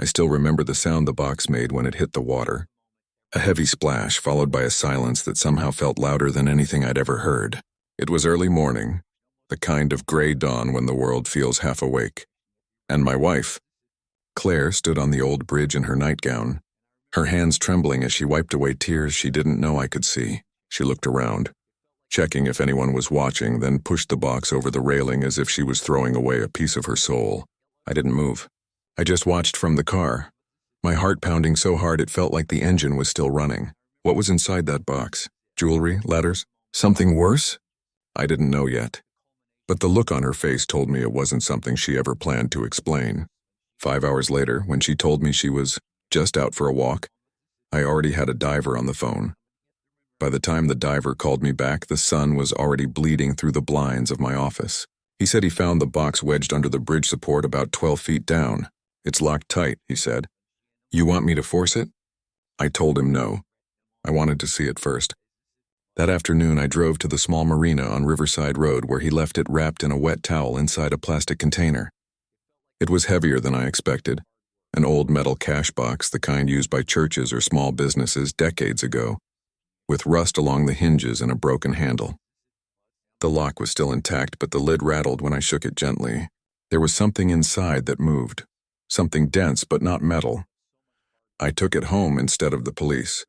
I still remember the sound the box made when it hit the water. A heavy splash followed by a silence that somehow felt louder than anything I'd ever heard. It was early morning, the kind of gray dawn when the world feels half awake. And my wife, Claire, stood on the old bridge in her nightgown, her hands trembling as she wiped away tears she didn't know I could see. She looked around, checking if anyone was watching, then pushed the box over the railing as if she was throwing away a piece of her soul. I didn't move. I just watched from the car, my heart pounding so hard it felt like the engine was still running. What was inside that box? Jewelry? Letters? Something worse? I didn't know yet. But the look on her face told me it wasn't something she ever planned to explain. 5 hours later, when she told me she was just out for a walk, I already had a diver on the phone. By the time the diver called me back, the sun was already bleeding through the blinds of my office. He said he found the box wedged under the bridge support about 12 feet down. It's locked tight, he said. You want me to force it? I told him no. I wanted to see it first. That afternoon, I drove to the small marina on Riverside Road where he left it wrapped in a wet towel inside a plastic container. It was heavier than I expected, an old metal cash box, the kind used by churches or small businesses decades ago, with rust along the hinges and a broken handle. The lock was still intact, but the lid rattled when I shook it gently. There was something inside that moved, something dense but not metal. I took it home instead of the police.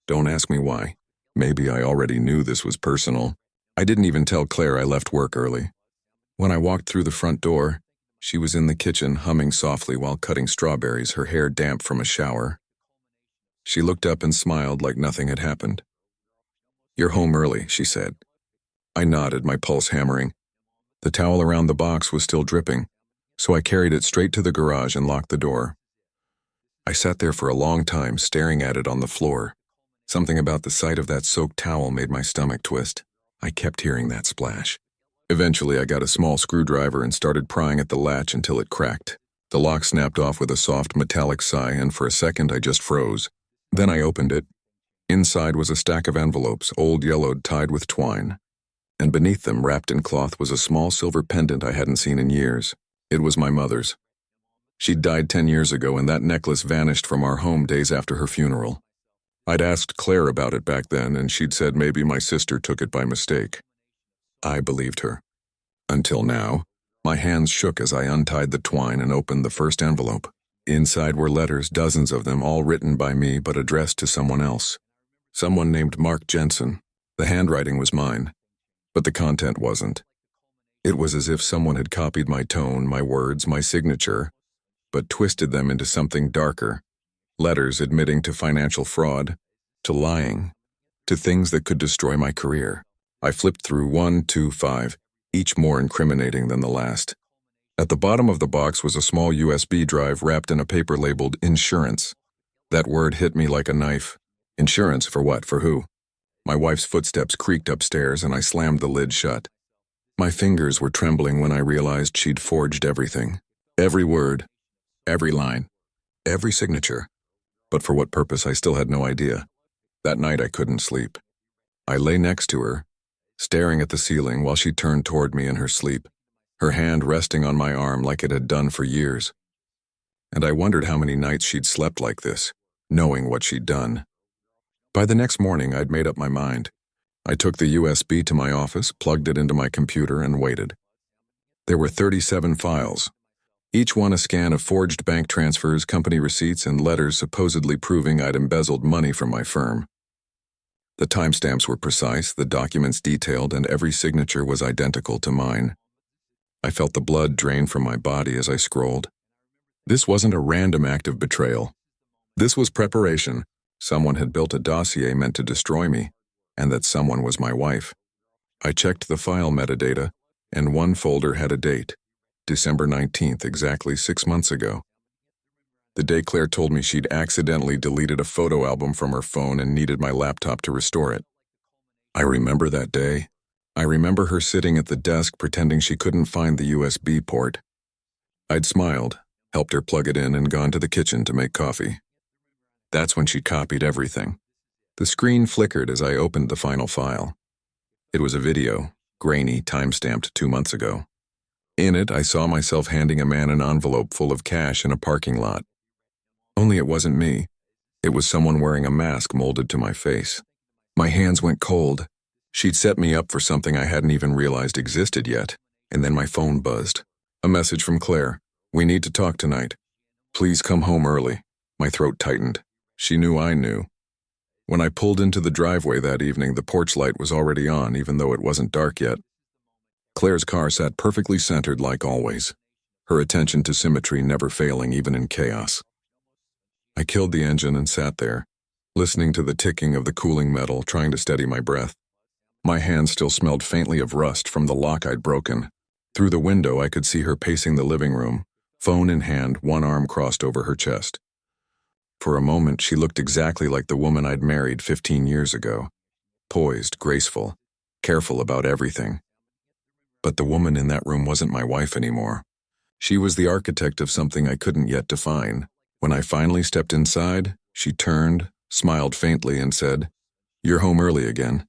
Don't ask me why. Maybe I already knew this was personal. I didn't even tell Claire I left work early. When I walked through the front door, she was in the kitchen humming softly while cutting strawberries, her hair damp from a shower. She looked up and smiled like nothing had happened. You're home early, she said. I nodded, my pulse hammering. The towel around the box was still dripping, so I carried it straight to the garage and locked the door. I sat there for a long time, staring at it on the floor. Something about the sight of that soaked towel made my stomach twist. I kept hearing that splash. Eventually, I got a small screwdriver and started prying at the latch until it cracked. The lock snapped off with a soft metallic sigh, and for a second I just froze. Then I opened it. Inside was a stack of envelopes, old yellowed, tied with twine. And beneath them, wrapped in cloth, was a small silver pendant I hadn't seen in years. It was my mother's. She'd died 10 years ago, and that necklace vanished from our home days after her funeral. I'd asked Claire about it back then, and she'd said maybe my sister took it by mistake. I believed her. Until now, my hands shook as I untied the twine and opened the first envelope. Inside were letters, dozens of them, all written by me but addressed to someone else. Someone named Mark Jensen. The handwriting was mine, but the content wasn't. It was as if someone had copied my tone, my words, my signature, but twisted them into something darker. Letters admitting to financial fraud, to lying, to things that could destroy my career. I flipped through 1, 2, 5, each more incriminating than the last. At the bottom of the box was a small USB drive wrapped in a paper labeled insurance. That word hit me like a knife. Insurance for what? For who? My wife's footsteps creaked upstairs and I slammed the lid shut. My fingers were trembling when I realized she'd forged everything. Every word, every line, every signature. But for what purpose, I still had no idea. That night I couldn't sleep. I lay next to her, staring at the ceiling while she turned toward me in her sleep, her hand resting on my arm like it had done for years. And I wondered how many nights she'd slept like this, knowing what she'd done. By the next morning, I'd made up my mind. I took the USB to my office, plugged it into my computer, and waited. There were 37 files, each one a scan of forged bank transfers, company receipts, and letters supposedly proving I'd embezzled money from my firm. The timestamps were precise, the documents detailed, and every signature was identical to mine. I felt the blood drain from my body as I scrolled. This wasn't a random act of betrayal. This was preparation. Someone had built a dossier meant to destroy me, and that someone was my wife. I checked the file metadata, and one folder had a date, December 19th, exactly 6 months ago. The day Claire told me she'd accidentally deleted a photo album from her phone and needed my laptop to restore it. I remember that day. I remember her sitting at the desk pretending she couldn't find the USB port. I'd smiled, helped her plug it in, and gone to the kitchen to make coffee. That's when she copied everything. The screen flickered as I opened the final file. It was a video, grainy, time-stamped 2 months ago. In it, I saw myself handing a man an envelope full of cash in a parking lot. Only it wasn't me. It was someone wearing a mask molded to my face. My hands went cold. She'd set me up for something I hadn't even realized existed yet, and then my phone buzzed. A message from Claire. "We need to talk tonight. Please come home early." My throat tightened. She knew I knew. When I pulled into the driveway that evening, the porch light was already on, even though it wasn't dark yet. Claire's car sat perfectly centered like always, her attention to symmetry never failing even in chaos. I killed the engine and sat there, listening to the ticking of the cooling metal, trying to steady my breath. My hands still smelled faintly of rust from the lock I'd broken. Through the window, I could see her pacing the living room, phone in hand, one arm crossed over her chest. For a moment, she looked exactly like the woman I'd married 15 years ago. Poised, graceful, careful about everything. But the woman in that room wasn't my wife anymore. She was the architect of something I couldn't yet define. When I finally stepped inside, she turned, smiled faintly, and said, "You're home early again."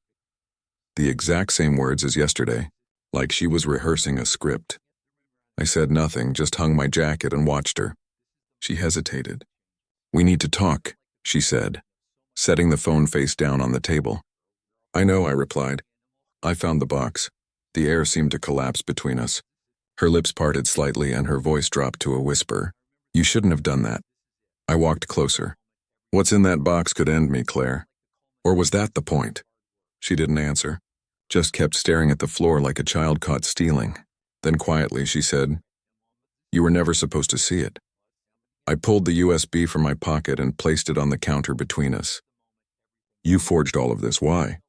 The exact same words as yesterday, like she was rehearsing a script. I said nothing, just hung my jacket and watched her. She hesitated. "We need to talk," she said, setting the phone face down on the table. "I know," I replied. I found the box. The air seemed to collapse between us. Her lips parted slightly and her voice dropped to a whisper. "You shouldn't have done that." I walked closer. "What's in that box could end me, Claire. Or was that the point?" She didn't answer, just kept staring at the floor like a child caught stealing. Then quietly she said, "You were never supposed to see it." I pulled the USB from my pocket and placed it on the counter between us. "You forged all of this, why?"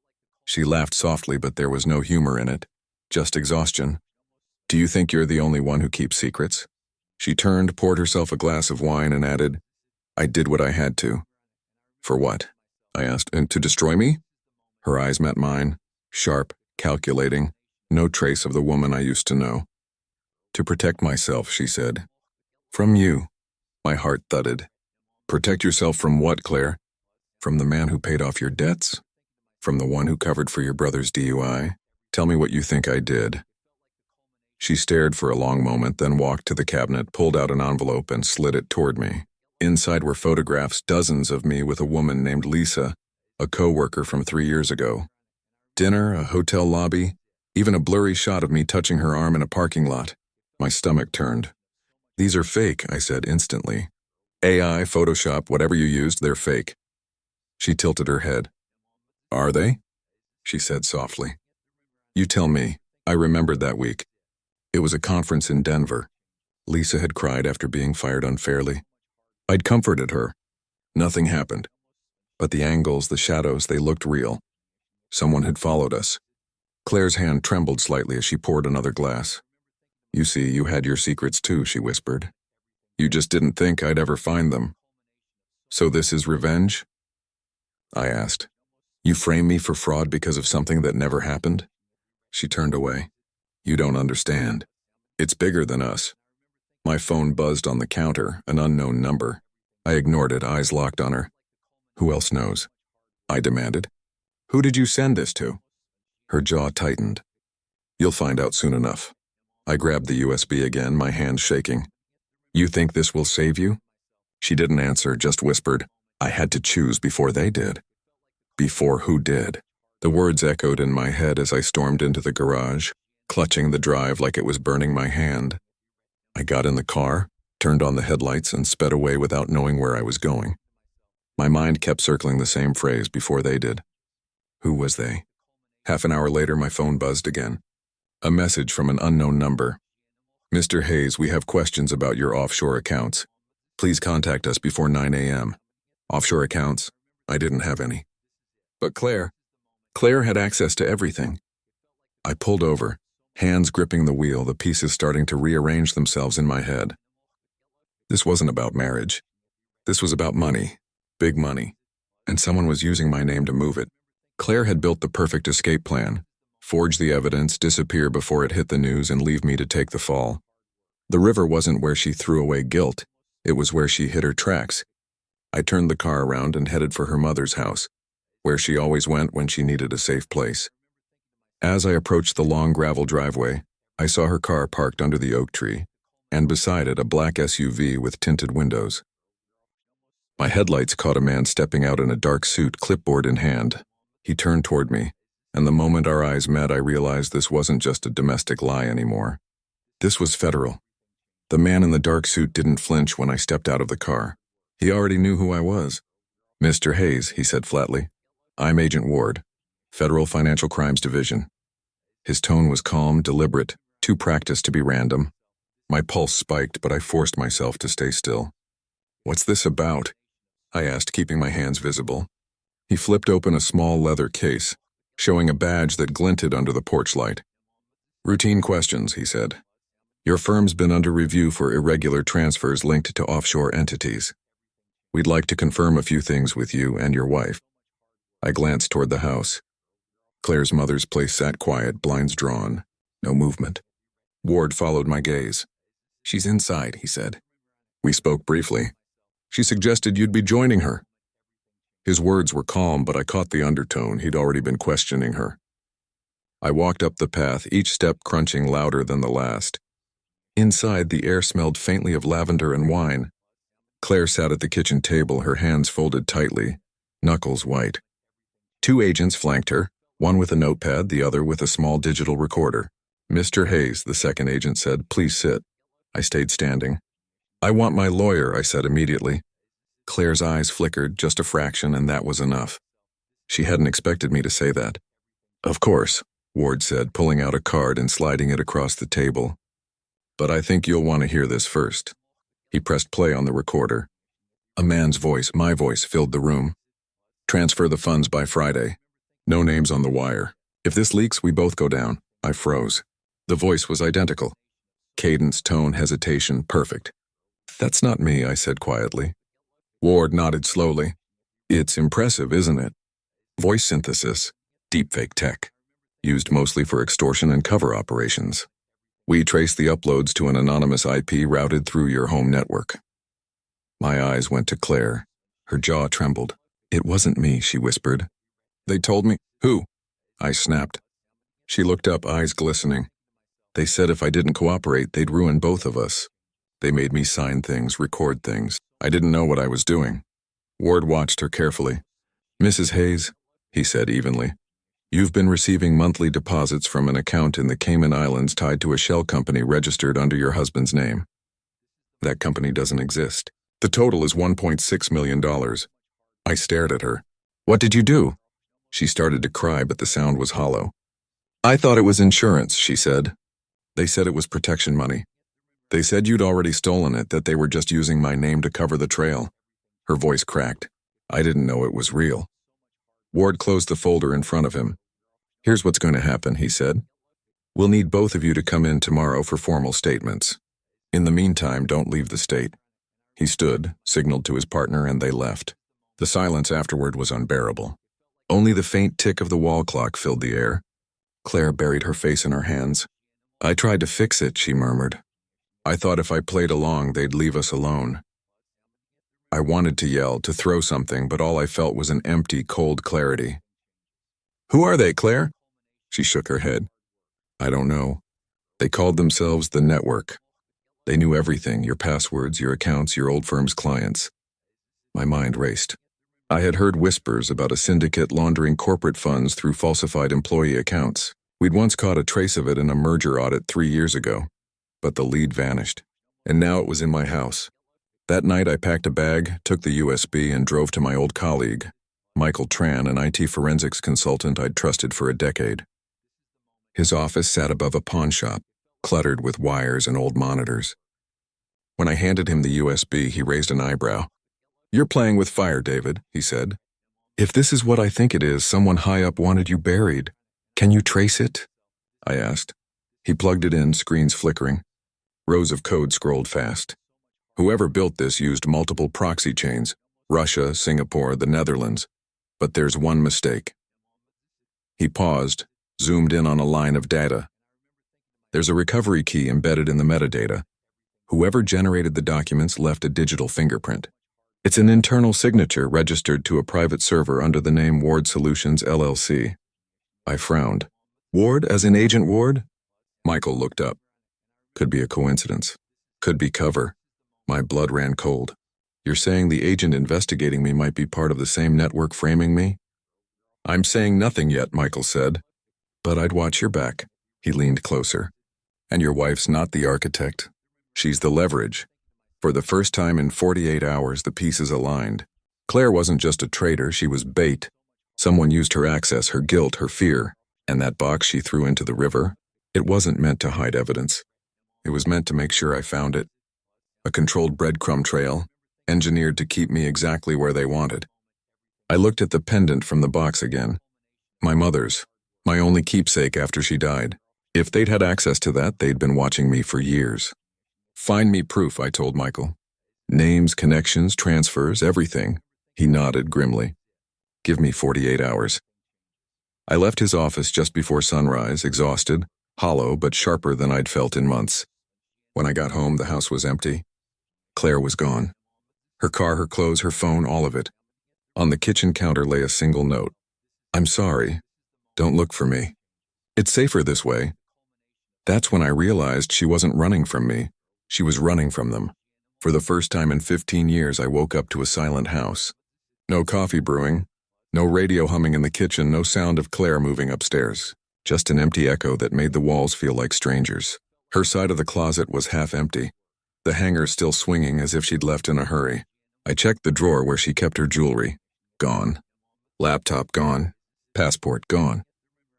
She laughed softly, but there was no humor in it, just exhaustion. "Do you think you're the only one who keeps secrets?" She turned, poured herself a glass of wine, and added, "I did what I had to." "For what?" I asked. "And to destroy me?" Her eyes met mine, sharp, calculating, no trace of the woman I used to know. "To protect myself," she said. "From you." My heart thudded. "Protect yourself from what, Claire? From the man who paid off your debts? From the one who covered for your brother's DUI? Tell me what you think I did." She stared for a long moment, then walked to the cabinet, pulled out an envelope, and slid it toward me. Inside were photographs, dozens of me with a woman named Lisa, a co-worker from 3 years ago. Dinner, a hotel lobby, even a blurry shot of me touching her arm in a parking lot. My stomach turned. "These are fake," I said instantly. "AI, Photoshop, whatever you used, they're fake." She tilted her head. "Are they?" she said softly. "You tell me." I remembered that week. It was a conference in Denver. Lisa had cried after being fired unfairly. I'd comforted her. Nothing happened. But the angles, the shadows, they looked real. Someone had followed us. Claire's hand trembled slightly as she poured another glass. "You see, you had your secrets too," she whispered. "You just didn't think I'd ever find them." "So this is revenge?" I asked. "You frame me for fraud because of something that never happened?" She turned away. "You don't understand. It's bigger than us." My phone buzzed on the counter, an unknown number. I ignored it, eyes locked on her. "Who else knows?" I demanded. "Who did you send this to?" Her jaw tightened. "You'll find out soon enough." I grabbed the USB again, my hands shaking. "You think this will save you?" She didn't answer, just whispered, "I had to choose before they did." Before who did? The words echoed in my head as I stormed into the garage, clutching the drive like it was burning my hand. I got in the car, turned on the headlights, and sped away without knowing where I was going. My mind kept circling the same phrase, "before they did." Who was they? Half an hour later, my phone buzzed again. A message from an unknown number. "Mr. Hayes, we have questions about your offshore accounts. Please contact us before 9 a.m. Offshore accounts? I didn't have any. But Claire had access to everything. I pulled over, hands gripping the wheel, the pieces starting to rearrange themselves in my head. This wasn't about marriage. This was about money, big money, and someone was using my name to move it. Claire had built the perfect escape plan, forge the evidence, disappear before it hit the news, and leave me to take the fall. The river wasn't where she threw away guilt. It was where she hid her tracks. I turned the car around and headed for her mother's house, where she always went when she needed a safe place. As I approached the long gravel driveway, I saw her car parked under the oak tree, and beside it a black SUV with tinted windows. My headlights caught a man stepping out in a dark suit, clipboard in hand. He turned toward me, and the moment our eyes met, I realized this wasn't just a domestic lie anymore. This was federal. The man in the dark suit didn't flinch when I stepped out of the car. He already knew who I was. "Mr. Hayes," he said flatly. "I'm Agent Ward, Federal Financial Crimes Division." His tone was calm, deliberate, too practiced to be random. My pulse spiked, but I forced myself to stay still. "What's this about?" I asked, keeping my hands visible. He flipped open a small leather case, showing a badge that glinted under the porch light. "Routine questions," he said. "Your firm's been under review for irregular transfers linked to offshore entities. We'd like to confirm a few things with you and your wife." I glanced toward the house. Claire's mother's place sat quiet, blinds drawn, no movement. Ward followed my gaze. "She's inside," he said. We spoke briefly. "She suggested you'd be joining her." His words were calm, but I caught the undertone. He'd already been questioning her. I walked up the path, each step crunching louder than the last. Inside, the air smelled faintly of lavender and wine. Claire sat at the kitchen table, her hands folded tightly, knuckles white. Two agents flanked her, one with a notepad, the other with a small digital recorder. "Mr. Hayes," the second agent said, "please sit." I stayed standing. "I want my lawyer," I said immediately. Claire's eyes flickered, just a fraction, and that was enough. She hadn't expected me to say that. "Of course," Ward said, pulling out a card and sliding it across the table. "But I think you'll want to hear this first." He pressed play on the recorder. A man's voice, my voice, filled the room. "Transfer the funds by Friday. No names on the wire. If this leaks, we both go down." I froze. The voice was identical. Cadence, tone, hesitation, perfect. "That's not me," I said quietly. Ward nodded slowly. "It's impressive, isn't it? Voice synthesis, deepfake tech, used mostly for extortion and cover operations. We trace the uploads to an anonymous IP routed through your home network." My eyes went to Claire. Her jaw trembled. "It wasn't me," she whispered. "They told me." "Who?" I snapped. She looked up, eyes glistening. "They said if I didn't cooperate, they'd ruin both of us. They made me sign things, record things. I didn't know what I was doing." Ward watched her carefully. "Mrs. Hayes," he said evenly, "you've been receiving monthly deposits from an account in the Cayman Islands tied to a shell company registered under your husband's name. That company doesn't exist. The total is $1.6 million. I stared at her. "What did you do?" She started to cry, but the sound was hollow. "I thought it was insurance," she said. "They said it was protection money. They said you'd already stolen it, that they were just using my name to cover the trail." Her voice cracked. I didn't know it was real. Ward closed the folder in front of him. "Here's what's going to happen," he said. "We'll need both of you to come in tomorrow for formal statements. In the meantime, don't leave the state." He stood, signaled to his partner, and they left. The silence afterward was unbearable. Only the faint tick of the wall clock filled the air. Claire buried her face in her hands. "I tried to fix it," she murmured. "I thought if I played along, they'd leave us alone." I wanted to yell, to throw something, but all I felt was an empty, cold clarity. "Who are they, Claire?" She shook her head. "I don't know. They called themselves the Network. They knew everything, your passwords, your accounts, your old firm's clients." My mind raced. I had heard whispers about a syndicate laundering corporate funds through falsified employee accounts. We'd once caught a trace of it in a merger audit 3 years ago. But the lead vanished, and now it was in my house. That night I packed a bag, took the USB, and drove to my old colleague, Michael Tran, an IT forensics consultant I'd trusted for a decade. His office sat above a pawn shop, cluttered with wires and old monitors. When I handed him the USB, he raised an eyebrow. "You're playing with fire, David," he said. "If this is what I think it is, someone high up wanted you buried. Can you trace it?" I asked. He plugged it in, screens flickering. Rows of code scrolled fast. "Whoever built this used multiple proxy chains, Russia, Singapore, the Netherlands. But there's one mistake." He paused, zoomed in on a line of data. "There's a recovery key embedded in the metadata. Whoever generated the documents left a digital fingerprint. It's an internal signature registered to a private server under the name Ward Solutions, LLC." I frowned. "Ward, as in Agent Ward?" Michael looked up. Could be a coincidence. Could be cover. My blood ran cold. You're saying the agent investigating me might be part of the same network framing me? I'm saying nothing yet, Michael said. But I'd watch your back. He leaned closer. And your wife's not the architect. She's the leverage. For the first time in 48 hours, the pieces aligned. Claire wasn't just a traitor, she was bait. Someone used her access, her guilt, her fear. And that box she threw into the river? It wasn't meant to hide evidence. It was meant to make sure I found it. A controlled breadcrumb trail, engineered to keep me exactly where they wanted. I looked at the pendant from the box again. My mother's. My only keepsake after she died. If they'd had access to that, they'd been watching me for years. Find me proof, I told Michael. Names, connections, transfers, everything. He nodded grimly. Give me 48 hours. I left his office just before sunrise, exhausted, hollow but sharper than I'd felt in months. When I got home, the house was empty. Claire was gone. Her car, her clothes, her phone, all of it. On the kitchen counter lay a single note. I'm sorry. Don't look for me. It's safer this way. That's when I realized she wasn't running from me. She was running from them. For the first time in 15 years, I woke up to a silent house. No coffee brewing, no radio humming in the kitchen, no sound of Claire moving upstairs. Just an empty echo that made the walls feel like strangers. Her side of the closet was half empty, the hanger still swinging as if she'd left in a hurry. I checked the drawer where she kept her jewelry. Gone. Laptop gone. Passport gone.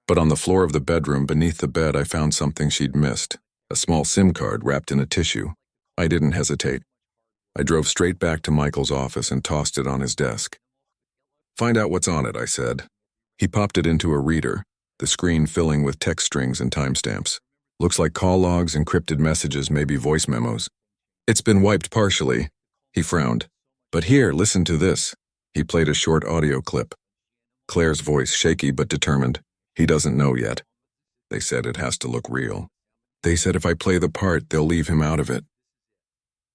But on the floor of the bedroom beneath the bed, I found something she'd missed. A small SIM card wrapped in a tissue. I didn't hesitate. I drove straight back to Michael's office and tossed it on his desk. Find out what's on it, I said. He popped it into a reader, the screen filling with text strings and timestamps. Looks like call logs, encrypted messages, maybe voice memos. It's been wiped partially. He frowned. But here, listen to this. He played a short audio clip. Claire's voice, shaky but determined. He doesn't know yet. They said it has to look real. They said if I play the part, they'll leave him out of it.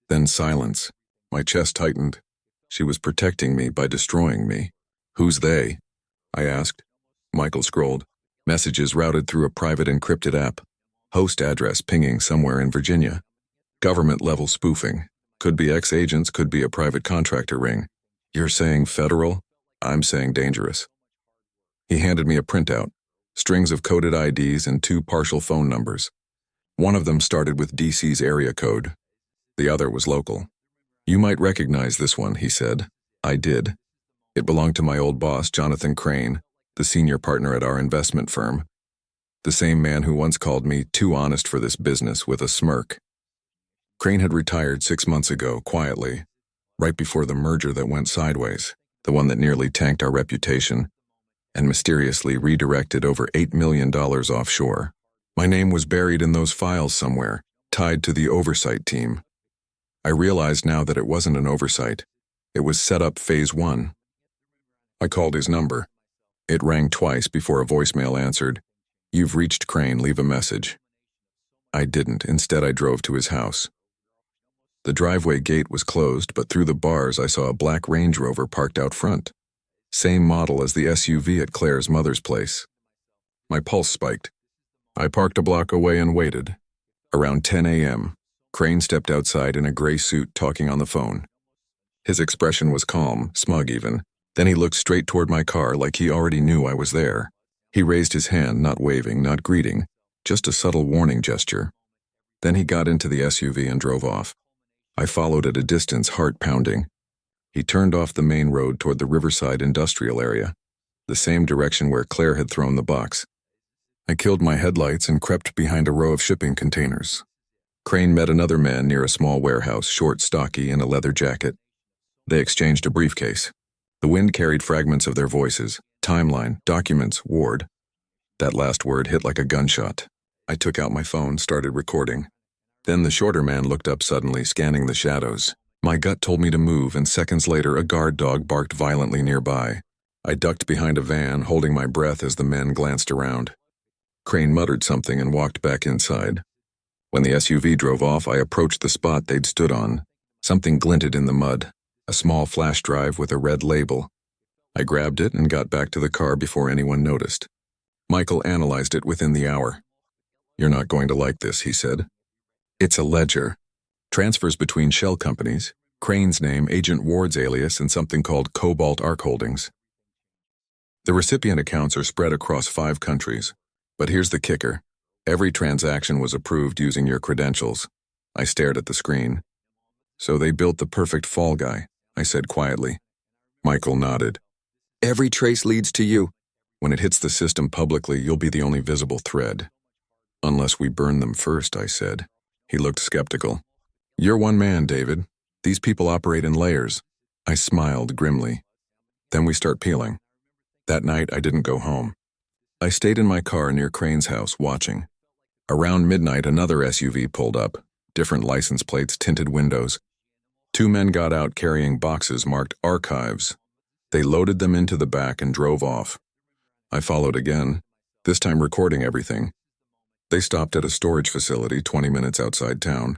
Then silence. My chest tightened. She was protecting me by destroying me. Who's they? I asked. Michael scrolled. Messages routed through a private encrypted app. Host address pinging somewhere in Virginia. Government-level spoofing. Could be ex-agents, could be a private contractor ring. You're saying federal? I'm saying dangerous. He handed me a printout. Strings of coded IDs and 2 partial phone numbers. One of them started with DC's area code. The other was local. You might recognize this one, he said. I did. It belonged to my old boss, Jonathan Crane, the senior partner at our investment firm. The same man who once called me too honest for this business with a smirk. Crane had retired 6 months ago, quietly, right before the merger that went sideways, the one that nearly tanked our reputation, and mysteriously redirected over $8 million offshore. My name was buried in those files somewhere, tied to the oversight team. I realized now that it wasn't an oversight. It was set up phase 1. I called his number. It rang twice before a voicemail answered. You've reached Crane, leave a message. I didn't. Instead, I drove to his house. The driveway gate was closed, but through the bars I saw a black Range Rover parked out front. Same model as the SUV at Claire's mother's place. My pulse spiked. I parked a block away and waited. Around 10 a.m., Crane stepped outside in a gray suit talking on the phone. His expression was calm, smug even. Then he looked straight toward my car like he already knew I was there. He raised his hand, not waving, not greeting, just a subtle warning gesture. Then he got into the SUV and drove off. I followed at a distance, heart pounding. He turned off the main road toward the Riverside industrial area, the same direction where Claire had thrown the box. I killed my headlights and crept behind a row of shipping containers. Crane met another man near a small warehouse, short, stocky, in a leather jacket. They exchanged a briefcase. The wind carried fragments of their voices, timeline, documents, Ward. That last word hit like a gunshot. I took out my phone, started recording. Then the shorter man looked up suddenly, scanning the shadows. My gut told me to move, and seconds later a guard dog barked violently nearby. I ducked behind a van, holding my breath as the men glanced around. Crane muttered something and walked back inside. When the SUV drove off, I approached the spot they'd stood on. Something glinted in the mud, a small flash drive with a red label. I grabbed it and got back to the car before anyone noticed. Michael analyzed it within the hour. You're not going to like this, he said. It's a ledger. Transfers between shell companies, Crane's name, Agent Ward's alias, and something called Cobalt Arc Holdings. The recipient accounts are spread across 5 countries. But here's the kicker. Every transaction was approved using your credentials. I stared at the screen. So they built the perfect fall guy, I said quietly. Michael nodded. Every trace leads to you. When it hits the system publicly, you'll be the only visible thread. Unless we burn them first, I said. He looked skeptical. You're one man, David. These people operate in layers. I smiled grimly. Then we start peeling. That night, I didn't go home. I stayed in my car near Crane's house, watching. Around midnight, another SUV pulled up, different license plates, tinted windows. 2 men got out carrying boxes marked archives. They loaded them into the back and drove off. I followed again, this time recording everything. They stopped at a storage facility 20 minutes outside town.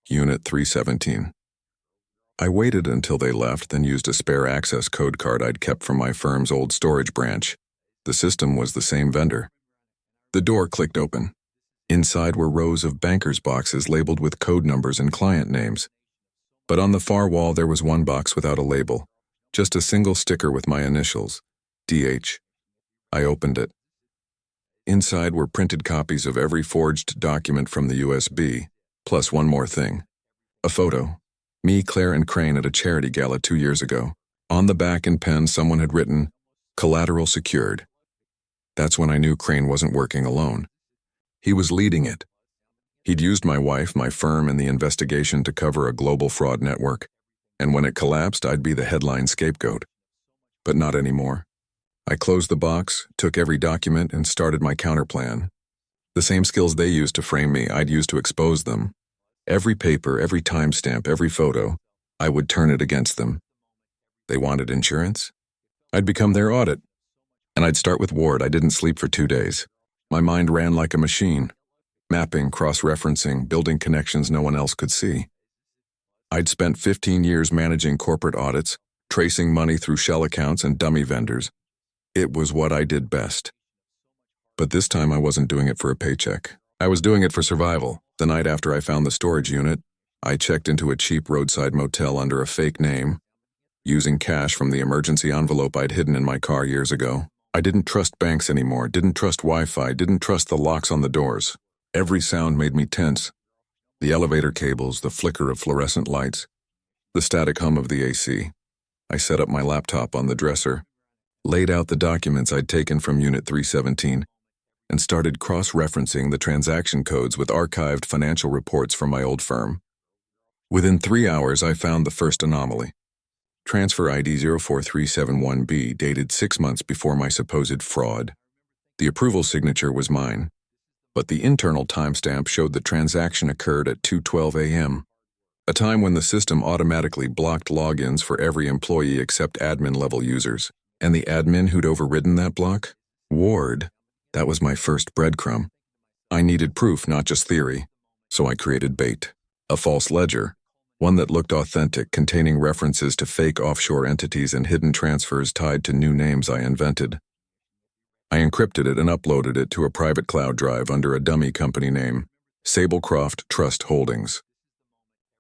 Unit 317. I waited until they left, then used a spare access code card I'd kept from my firm's old storage branch. The system was the same vendor. The door clicked open. Inside were rows of bankers' boxes labeled with code numbers and client names. But on the far wall there was one box without a label, just a single sticker with my initials, DH. I opened it. Inside were printed copies of every forged document from the USB, plus one more thing. A photo. Me, Claire, and Crane at a charity gala 2 years ago. On the back in pen someone had written, "Collateral secured." That's when I knew Crane wasn't working alone. He was leading it. He'd used my wife, my firm, and the investigation to cover a global fraud network, and when it collapsed, I'd be the headline scapegoat. But not anymore. I closed the box, took every document, and started my counterplan. The same skills they used to frame me, I'd use to expose them. Every paper, every timestamp, every photo, I would turn it against them. They wanted insurance? I'd become their audit. And I'd start with Ward. I didn't sleep for 2 days. My mind ran like a machine. Mapping, cross-referencing, building connections no one else could see. I'd spent 15 years managing corporate audits, tracing money through shell accounts and dummy vendors. It was what I did best. But this time I wasn't doing it for a paycheck. I was doing it for survival. The night after I found the storage unit, I checked into a cheap roadside motel under a fake name, using cash from the emergency envelope I'd hidden in my car years ago. I didn't trust banks anymore, didn't trust Wi-Fi, didn't trust the locks on the doors. Every sound made me tense. The elevator cables, the flicker of fluorescent lights, the static hum of the AC. I set up my laptop on the dresser, laid out the documents I'd taken from Unit 317, and started cross-referencing the transaction codes with archived financial reports from my old firm. Within 3 hours, I found the first anomaly. Transfer ID 04371B, dated 6 months before my supposed fraud. The approval signature was mine, but the internal timestamp showed the transaction occurred at 2:12 a.m., a time when the system automatically blocked logins for every employee except admin-level users. And the admin who'd overridden that block? Ward. That was my first breadcrumb. I needed proof, not just theory, so I created bait, a false ledger, one that looked authentic, containing references to fake offshore entities and hidden transfers tied to new names I invented. I encrypted it and uploaded it to a private cloud drive under a dummy company name, Sablecroft Trust Holdings.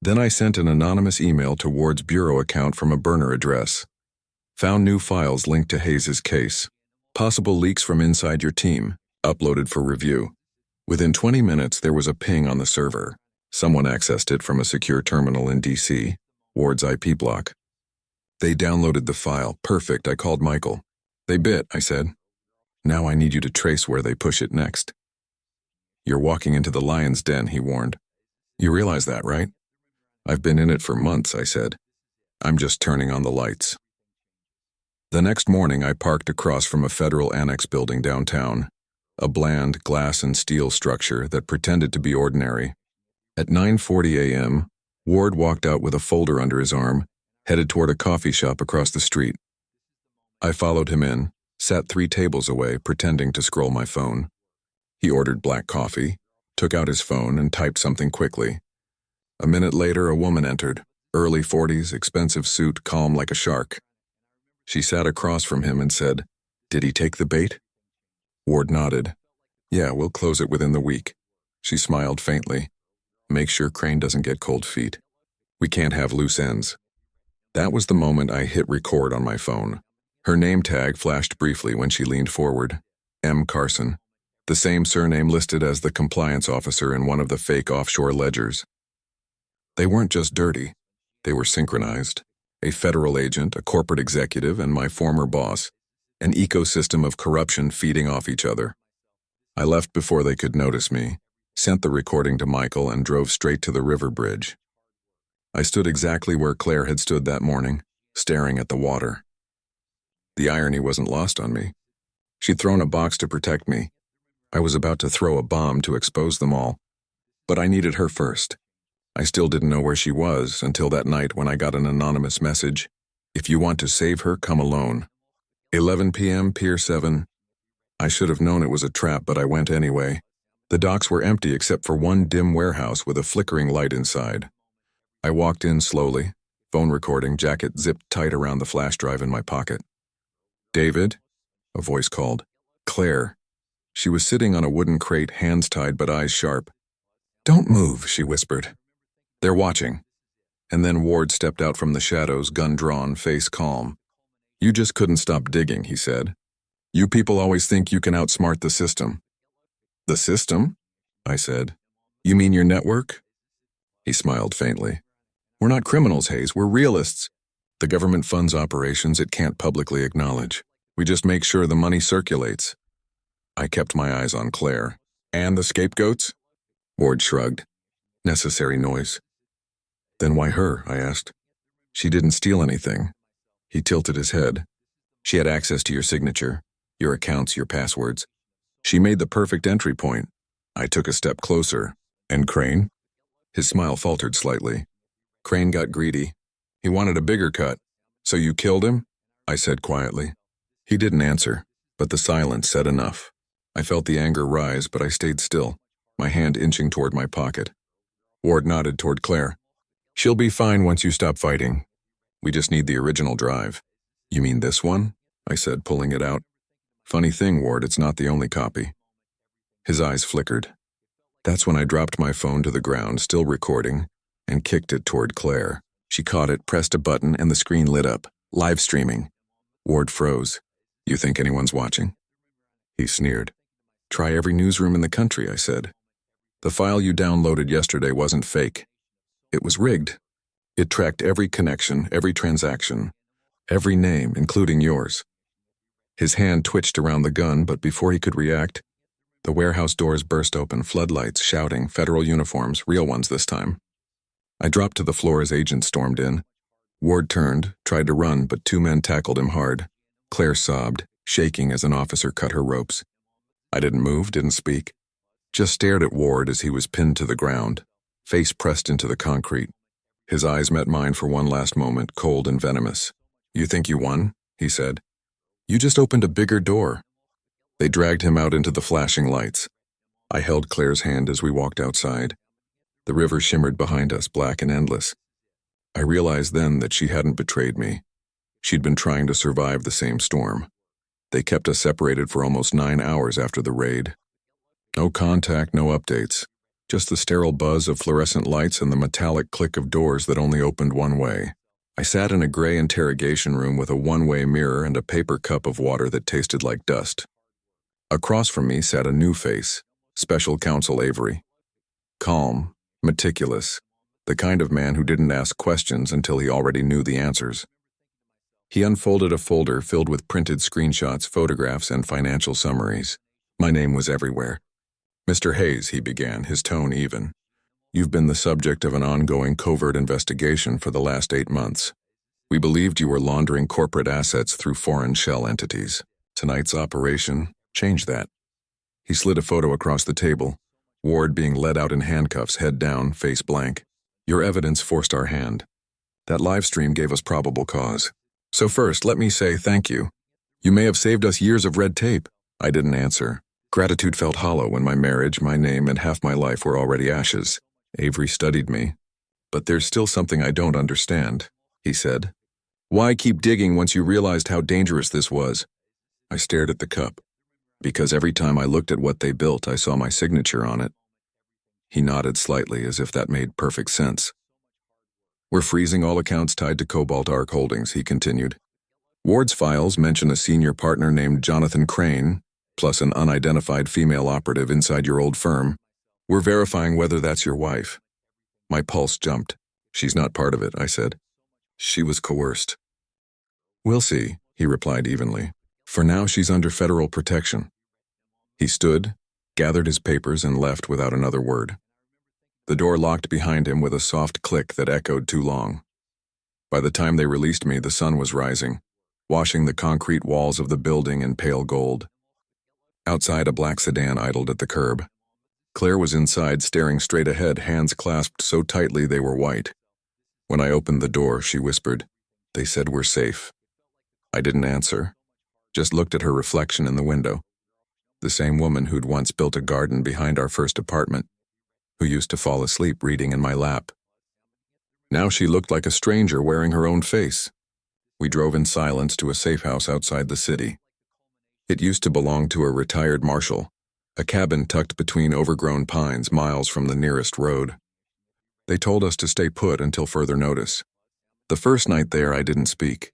Then I sent an anonymous email to Ward's bureau account from a burner address. Found new files linked to Hayes' case. Possible leaks from inside your team, uploaded for review. Within 20 minutes, there was a ping on the server. Someone accessed it from a secure terminal in DC, Ward's IP block. They downloaded the file. Perfect, I called Michael. They bit, I said. Now I need you to trace where they push it next. You're walking into the lion's den, he warned. You realize that, right? I've been in it for months, I said. I'm just turning on the lights. The next morning, I parked across from a federal annex building downtown, a bland glass and steel structure that pretended to be ordinary. At 9:40 a.m., Ward walked out with a folder under his arm, headed toward a coffee shop across the street. I followed him in, sat 3 tables away, pretending to scroll my phone. He ordered black coffee, took out his phone, and typed something quickly. A minute later, a woman entered, early 40s, expensive suit, calm like a shark. She sat across from him and said, "Did he take the bait?" Ward nodded. "Yeah, we'll close it within the week." She smiled faintly. "Make sure Crane doesn't get cold feet." We can't have loose ends. That was the moment I hit record on my phone. Her name tag flashed briefly when she leaned forward. M. Carson. The same surname listed as the compliance officer in one of the fake offshore ledgers. They weren't just dirty. They were synchronized. A federal agent, a corporate executive, and my former boss. An ecosystem of corruption feeding off each other. I left before they could notice me, sent the recording to Michael, and drove straight to the river bridge. I stood exactly where Claire had stood that morning, staring at the water. The irony wasn't lost on me. She'd thrown a box to protect me. I was about to throw a bomb to expose them all. But I needed her first. I still didn't know where she was until that night when I got an anonymous message. If you want to save her, come alone. 11 p.m., Pier 7. I should have known it was a trap, but I went anyway. The docks were empty except for one dim warehouse with a flickering light inside. I walked in slowly, phone recording, jacket zipped tight around the flash drive in my pocket. David? A voice called. Claire. She was sitting on a wooden crate, hands tied but eyes sharp. Don't move, she whispered. They're watching. And then Ward stepped out from the shadows, gun drawn, face calm. You just couldn't stop digging, he said. You people always think you can outsmart the system. The system? I said. You mean your network? He smiled faintly. We're not criminals, Hayes. We're realists. The government funds operations it can't publicly acknowledge. We just make sure the money circulates. I kept my eyes on Claire. And the scapegoats? Ward shrugged. Necessary noise. Then why her? I asked. She didn't steal anything. He tilted his head. She had access to your signature, your accounts, your passwords. She made the perfect entry point. I took a step closer. And Crane? His smile faltered slightly. Crane got greedy. He wanted a bigger cut. So you killed him? I said quietly. He didn't answer, but the silence said enough. I felt the anger rise, but I stayed still, my hand inching toward my pocket. Ward nodded toward Claire. She'll be fine once you stop fighting. We just need the original drive. You mean this one? I said, pulling it out. Funny thing, Ward, it's not the only copy. His eyes flickered. That's when I dropped my phone to the ground, still recording, and kicked it toward Claire. She caught it, pressed a button, and the screen lit up. Live streaming. Ward froze. You think anyone's watching? He sneered. Try every newsroom in the country, I said. The file you downloaded yesterday wasn't fake. It was rigged. It tracked every connection, every transaction, every name, including yours. His hand twitched around the gun, but before he could react, the warehouse doors burst open, floodlights, shouting, federal uniforms, real ones this time. I dropped to the floor as agents stormed in. Ward turned, tried to run, but two men tackled him hard. Claire sobbed, shaking as an officer cut her ropes. I didn't move, didn't speak. Just stared at Ward as he was pinned to the ground, face pressed into the concrete. His eyes met mine for one last moment, cold and venomous. You think you won? He said. You just opened a bigger door. They dragged him out into the flashing lights. I held Claire's hand as we walked outside. The river shimmered behind us, black and endless. I realized then that she hadn't betrayed me. She'd been trying to survive the same storm. They kept us separated for almost 9 hours after the raid. No contact, no updates. Just the sterile buzz of fluorescent lights and the metallic click of doors that only opened one way. I sat in a gray interrogation room with a one-way mirror and a paper cup of water that tasted like dust. Across from me sat a new face, Special Counsel Avery. Calm, meticulous, the kind of man who didn't ask questions until he already knew the answers. He unfolded a folder filled with printed screenshots, photographs, and financial summaries. My name was everywhere. Mr. Hayes, he began, his tone even. You've been the subject of an ongoing covert investigation for the last 8 months. We believed you were laundering corporate assets through foreign shell entities. Tonight's operation changed that. He slid a photo across the table, Ward being led out in handcuffs, head down, face blank. Your evidence forced our hand. That live stream gave us probable cause. So first, let me say thank you. You may have saved us years of red tape. I didn't answer. Gratitude felt hollow when my marriage, my name, and half my life were already ashes. Avery studied me. But there's still something I don't understand, he said. Why keep digging once you realized how dangerous this was? I stared at the cup. Because every time I looked at what they built, I saw my signature on it. He nodded slightly as if that made perfect sense. We're freezing all accounts tied to Cobalt Arc Holdings, he continued. Ward's files mention a senior partner named Jonathan Crane, plus an unidentified female operative inside your old firm. We're verifying whether that's your wife. My pulse jumped. She's not part of it, I said. She was coerced. We'll see, he replied evenly. For now, she's under federal protection. He stood, gathered his papers, and left without another word. The door locked behind him with a soft click that echoed too long. By the time they released me, the sun was rising, washing the concrete walls of the building in pale gold. Outside, a black sedan idled at the curb. Claire was inside, staring straight ahead, hands clasped so tightly they were white. When I opened the door, she whispered, "They said we're safe." I didn't answer, just looked at her reflection in the window. The same woman who'd once built a garden behind our first apartment, who used to fall asleep reading in my lap. Now she looked like a stranger wearing her own face. We drove in silence to a safe house outside the city. It used to belong to a retired marshal, a cabin tucked between overgrown pines miles from the nearest road. They told us to stay put until further notice. The first night there, I didn't speak.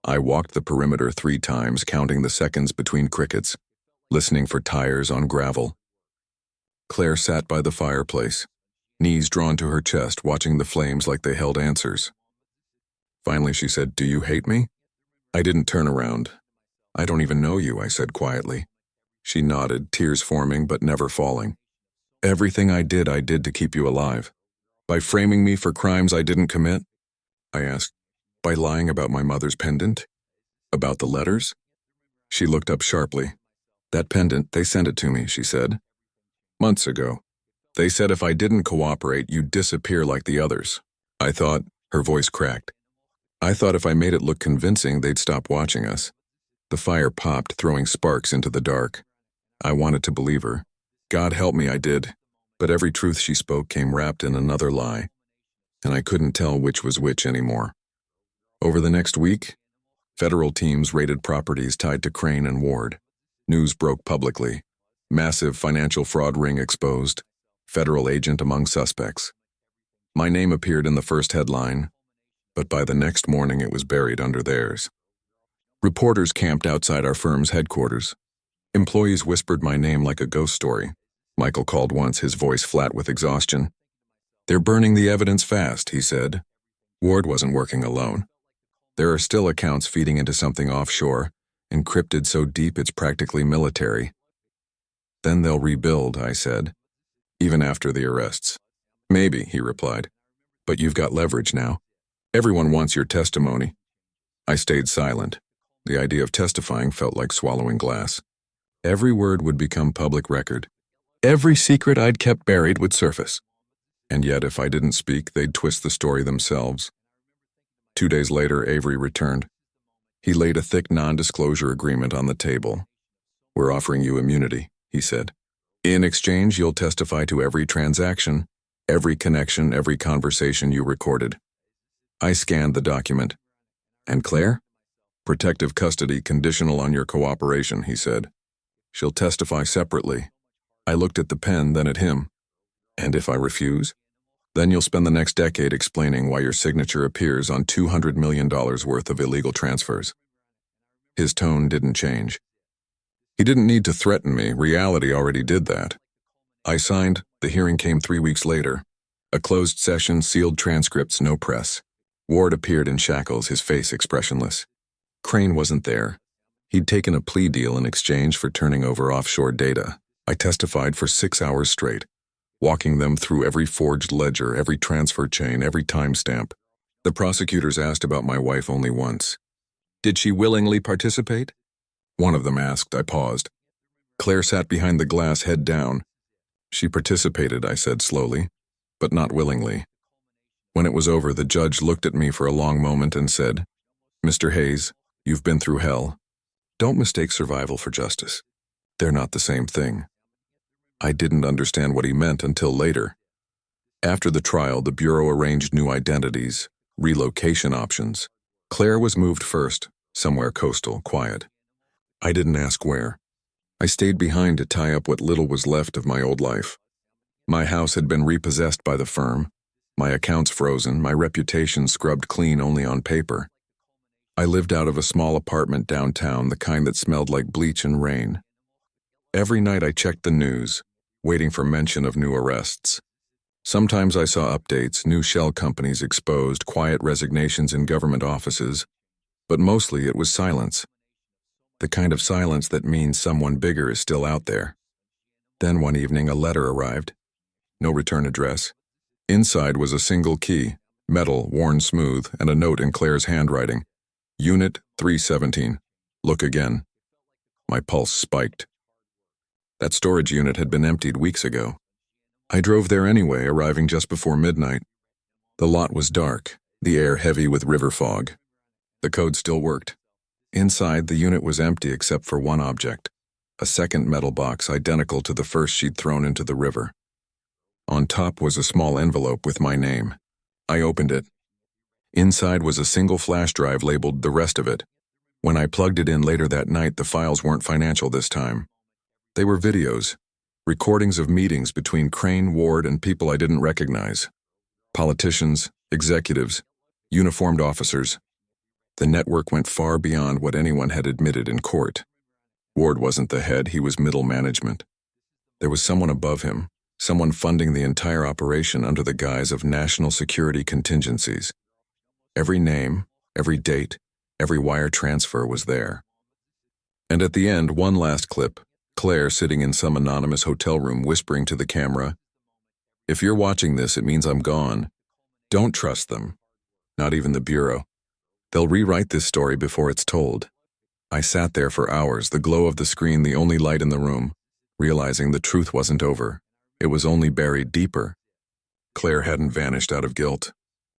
I walked the perimeter 3 times, counting the seconds between crickets, listening for tires on gravel. Claire sat by the fireplace, knees drawn to her chest, watching the flames like they held answers. Finally, she said, "Do you hate me?" I didn't turn around. "I don't even know you," I said quietly. She nodded, tears forming but never falling. "Everything I did to keep you alive. By framing me for crimes I didn't commit?" I asked. "By lying about my mother's pendant? About the letters?" She looked up sharply. "That pendant, they sent it to me," she said. "Months ago. They said if I didn't cooperate, you'd disappear like the others. I thought," her voice cracked, "I thought if I made it look convincing, they'd stop watching us." The fire popped, throwing sparks into the dark. I wanted to believe her. God help me, I did. But every truth she spoke came wrapped in another lie, and I couldn't tell which was which anymore. Over the next week, federal teams raided properties tied to Crane and Ward. News broke publicly. Massive financial fraud ring exposed. Federal agent among suspects. My name appeared in the first headline, but by the next morning it was buried under theirs. Reporters camped outside our firm's headquarters. Employees whispered my name like a ghost story. Michael called once, his voice flat with exhaustion. "They're burning the evidence fast," he said. Ward wasn't working alone. There are still accounts feeding into something offshore, encrypted so deep it's practically military. "Then they'll rebuild," I said, "even after the arrests." "Maybe," he replied, "but you've got leverage now. Everyone wants your testimony." I stayed silent. The idea of testifying felt like swallowing glass. Every word would become public record. Every secret I'd kept buried would surface. And yet, if I didn't speak, they'd twist the story themselves. 2 days later, Avery returned. He laid a thick non-disclosure agreement on the table. "We're offering you immunity," he said. "In exchange, you'll testify to every transaction, every connection, every conversation you recorded." I scanned the document. "And Claire?" "Protective custody conditional on your cooperation," he said. "She'll testify separately." I looked at the pen, then at him. "And if I refuse?" "Then you'll spend the next decade explaining why your signature appears on $200 million worth of illegal transfers." His tone didn't change. He didn't need to threaten me. Reality already did that. I signed. The hearing came 3 weeks later. A closed session, sealed transcripts, no press. Ward appeared in shackles, his face expressionless. Crane wasn't there. He'd taken a plea deal in exchange for turning over offshore data. I testified for 6 hours straight, walking them through every forged ledger, every transfer chain, every timestamp. The prosecutors asked about my wife only once. "Did she willingly participate?" One of them asked. I paused. Claire sat behind the glass, head down. "She participated," I said slowly, "but not willingly." When it was over, the judge looked at me for a long moment and said, "Mr. Hayes, you've been through hell. Don't mistake survival for justice. They're not the same thing." I didn't understand what he meant until later. After the trial, the Bureau arranged new identities, relocation options. Claire was moved first, somewhere coastal, quiet. I didn't ask where. I stayed behind to tie up what little was left of my old life. My house had been repossessed by the firm. My accounts frozen, my reputation scrubbed clean only on paper. I lived out of a small apartment downtown, the kind that smelled like bleach and rain. Every night I checked the news, waiting for mention of new arrests. Sometimes I saw updates, new shell companies exposed, quiet resignations in government offices, but mostly it was silence. The kind of silence that means someone bigger is still out there. Then one evening a letter arrived. No return address. Inside was a single key, metal, worn smooth, and a note in Claire's handwriting. Unit 317. Look again. My pulse spiked. That storage unit had been emptied weeks ago. I drove there anyway, arriving just before midnight. The lot was dark, the air heavy with river fog. The code still worked. Inside, the unit was empty except for one object, a second metal box identical to the first she'd thrown into the river. On top was a small envelope with my name. I opened it. Inside was a single flash drive labeled "the rest of it." When I plugged it in later that night, the files weren't financial this time. They were videos, recordings of meetings between Crane, Ward, and people I didn't recognize. Politicians, executives, uniformed officers. The network went far beyond what anyone had admitted in court. Ward wasn't the head, he was middle management. There was someone above him, someone funding the entire operation under the guise of national security contingencies. Every name, every date, every wire transfer was there. And at the end, one last clip, Claire sitting in some anonymous hotel room whispering to the camera, "If you're watching this, it means I'm gone. Don't trust them. Not even the Bureau. They'll rewrite this story before it's told." I sat there for hours, the glow of the screen the only light in the room, realizing the truth wasn't over. It was only buried deeper. Claire hadn't vanished out of guilt.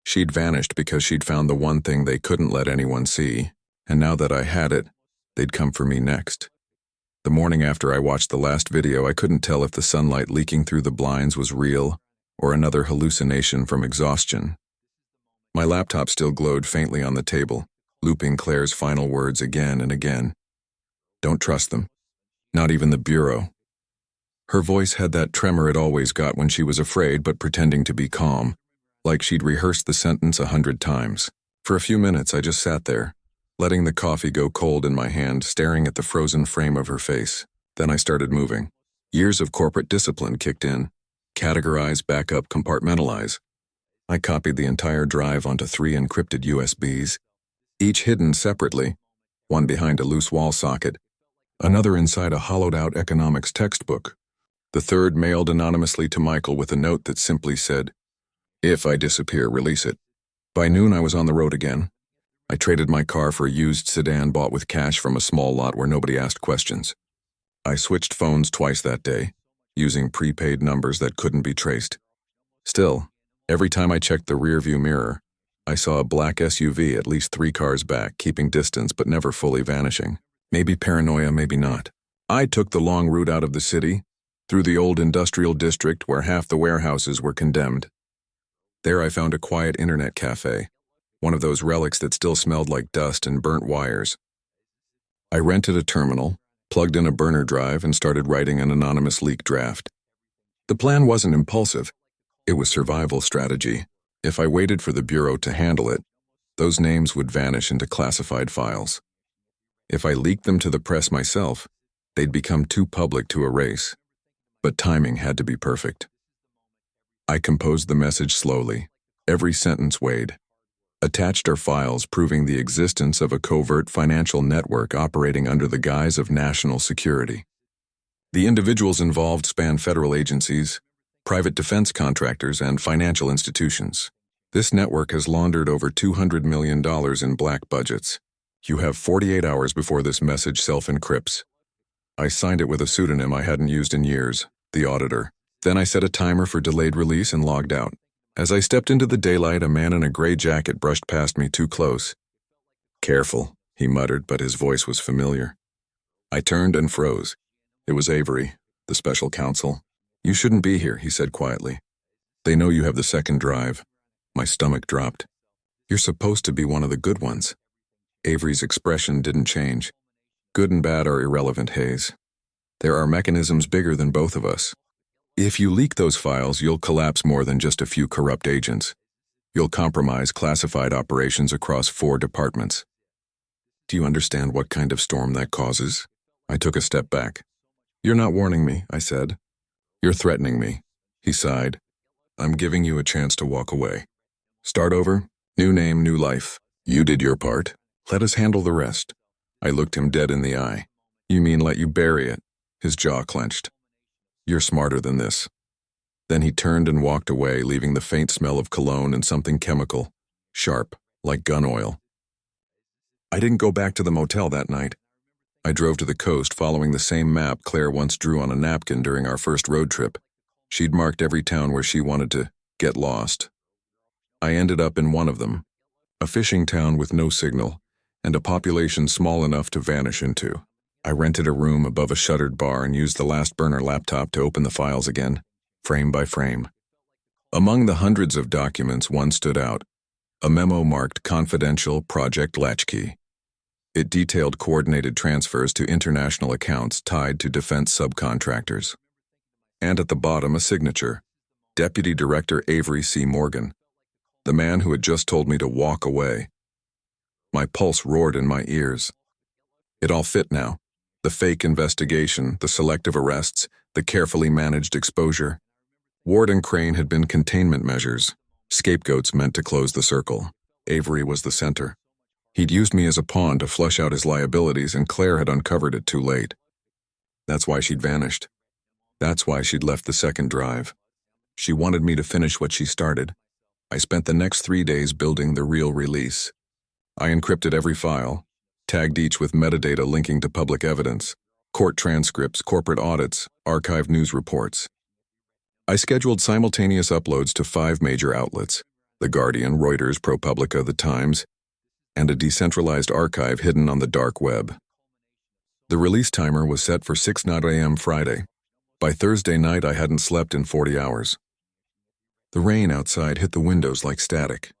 She'd vanished because she'd found the one thing they couldn't let anyone see, and now that I had it, they'd come for me next. The morning after I watched the last video, I couldn't tell if the sunlight leaking through the blinds was real or another hallucination from exhaustion. My laptop still glowed faintly on the table, looping Claire's final words again and again. Don't trust them. Not even the Bureau. Her voice had that tremor it always got when she was afraid but pretending to be calm, like she'd rehearsed the sentence 100 times. For a few minutes I just sat there, letting the coffee go cold in my hand, staring at the frozen frame of her face. Then I started moving. Years of corporate discipline kicked in. Categorize, back up, compartmentalize. I copied the entire drive onto 3 encrypted USBs, each hidden separately, one behind a loose wall socket, another inside a hollowed-out economics textbook, the third mailed anonymously to Michael with a note that simply said, "If I disappear, release it." By noon I was on the road again. I traded my car for a used sedan bought with cash from a small lot where nobody asked questions. I switched phones twice that day, using prepaid numbers that couldn't be traced. Still, every time I checked the rearview mirror, I saw a black SUV at least 3 cars back, keeping distance but never fully vanishing. Maybe paranoia, maybe not. I took the long route out of the city, through the old industrial district where half the warehouses were condemned. There I found a quiet internet cafe, one of those relics that still smelled like dust and burnt wires. I rented a terminal, plugged in a burner drive, and started writing an anonymous leak draft. The plan wasn't impulsive. It was survival strategy. If I waited for the Bureau to handle it, those names would vanish into classified files. If I leaked them to the press myself, they'd become too public to erase. But timing had to be perfect. I composed the message slowly. Every sentence weighed. Attached are files proving the existence of a covert financial network operating under the guise of national security. The individuals involved span federal agencies, private defense contractors, and financial institutions. This network has laundered over $200 million in black budgets. You have 48 hours before this message self-encrypts. I signed it with a pseudonym I hadn't used in years, the Auditor. Then I set a timer for delayed release and logged out. As I stepped into the daylight, a man in a gray jacket brushed past me too close. "Careful," he muttered, but his voice was familiar. I turned and froze. It was Avery, the special counsel. "You shouldn't be here," he said quietly. "They know you have the second drive." My stomach dropped. "You're supposed to be one of the good ones." Avery's expression didn't change. "Good and bad are irrelevant, Hayes. There are mechanisms bigger than both of us. If you leak those files, you'll collapse more than just a few corrupt agents. You'll compromise classified operations across 4 departments. Do you understand what kind of storm that causes? I took a step back. You're not warning me, I said. You're threatening me, he sighed. I'm giving you a chance to walk away. Start over, new name, new life. You did your part. Let us handle the rest. I looked him dead in the eye. You mean let you bury it? His jaw clenched. You're smarter than this. Then he turned and walked away, leaving the faint smell of cologne and something chemical, sharp, like gun oil. I didn't go back to the motel that night. I drove to the coast following the same map Claire once drew on a napkin during our first road trip. She'd marked every town where she wanted to get lost. I ended up in one of them, a fishing town with no signal and a population small enough to vanish into. I rented a room above a shuttered bar and used the last burner laptop to open the files again, frame by frame. Among the hundreds of documents, one stood out, a memo marked Confidential Project Latchkey. It detailed coordinated transfers to international accounts tied to defense subcontractors. And at the bottom, a signature, Deputy Director Avery C. Morgan, the man who had just told me to walk away. My pulse roared in my ears. It all fit now. The fake investigation, the selective arrests, the carefully managed exposure. Ward and Crane had been containment measures, scapegoats meant to close the circle. Avery was the center. He'd used me as a pawn to flush out his liabilities, and Claire had uncovered it too late. That's why she'd vanished. That's why she'd left the second drive. She wanted me to finish what she started. I spent the next 3 days building the real release. I encrypted every file, tagged each with metadata linking to public evidence, court transcripts, corporate audits, archived news reports. I scheduled simultaneous uploads to 5 major outlets, The Guardian, Reuters, ProPublica, The Times, and a decentralized archive hidden on the dark web. The release timer was set for 6:00 a.m. Friday. By Thursday night, I hadn't slept in 40 hours. The rain outside hit the windows like static.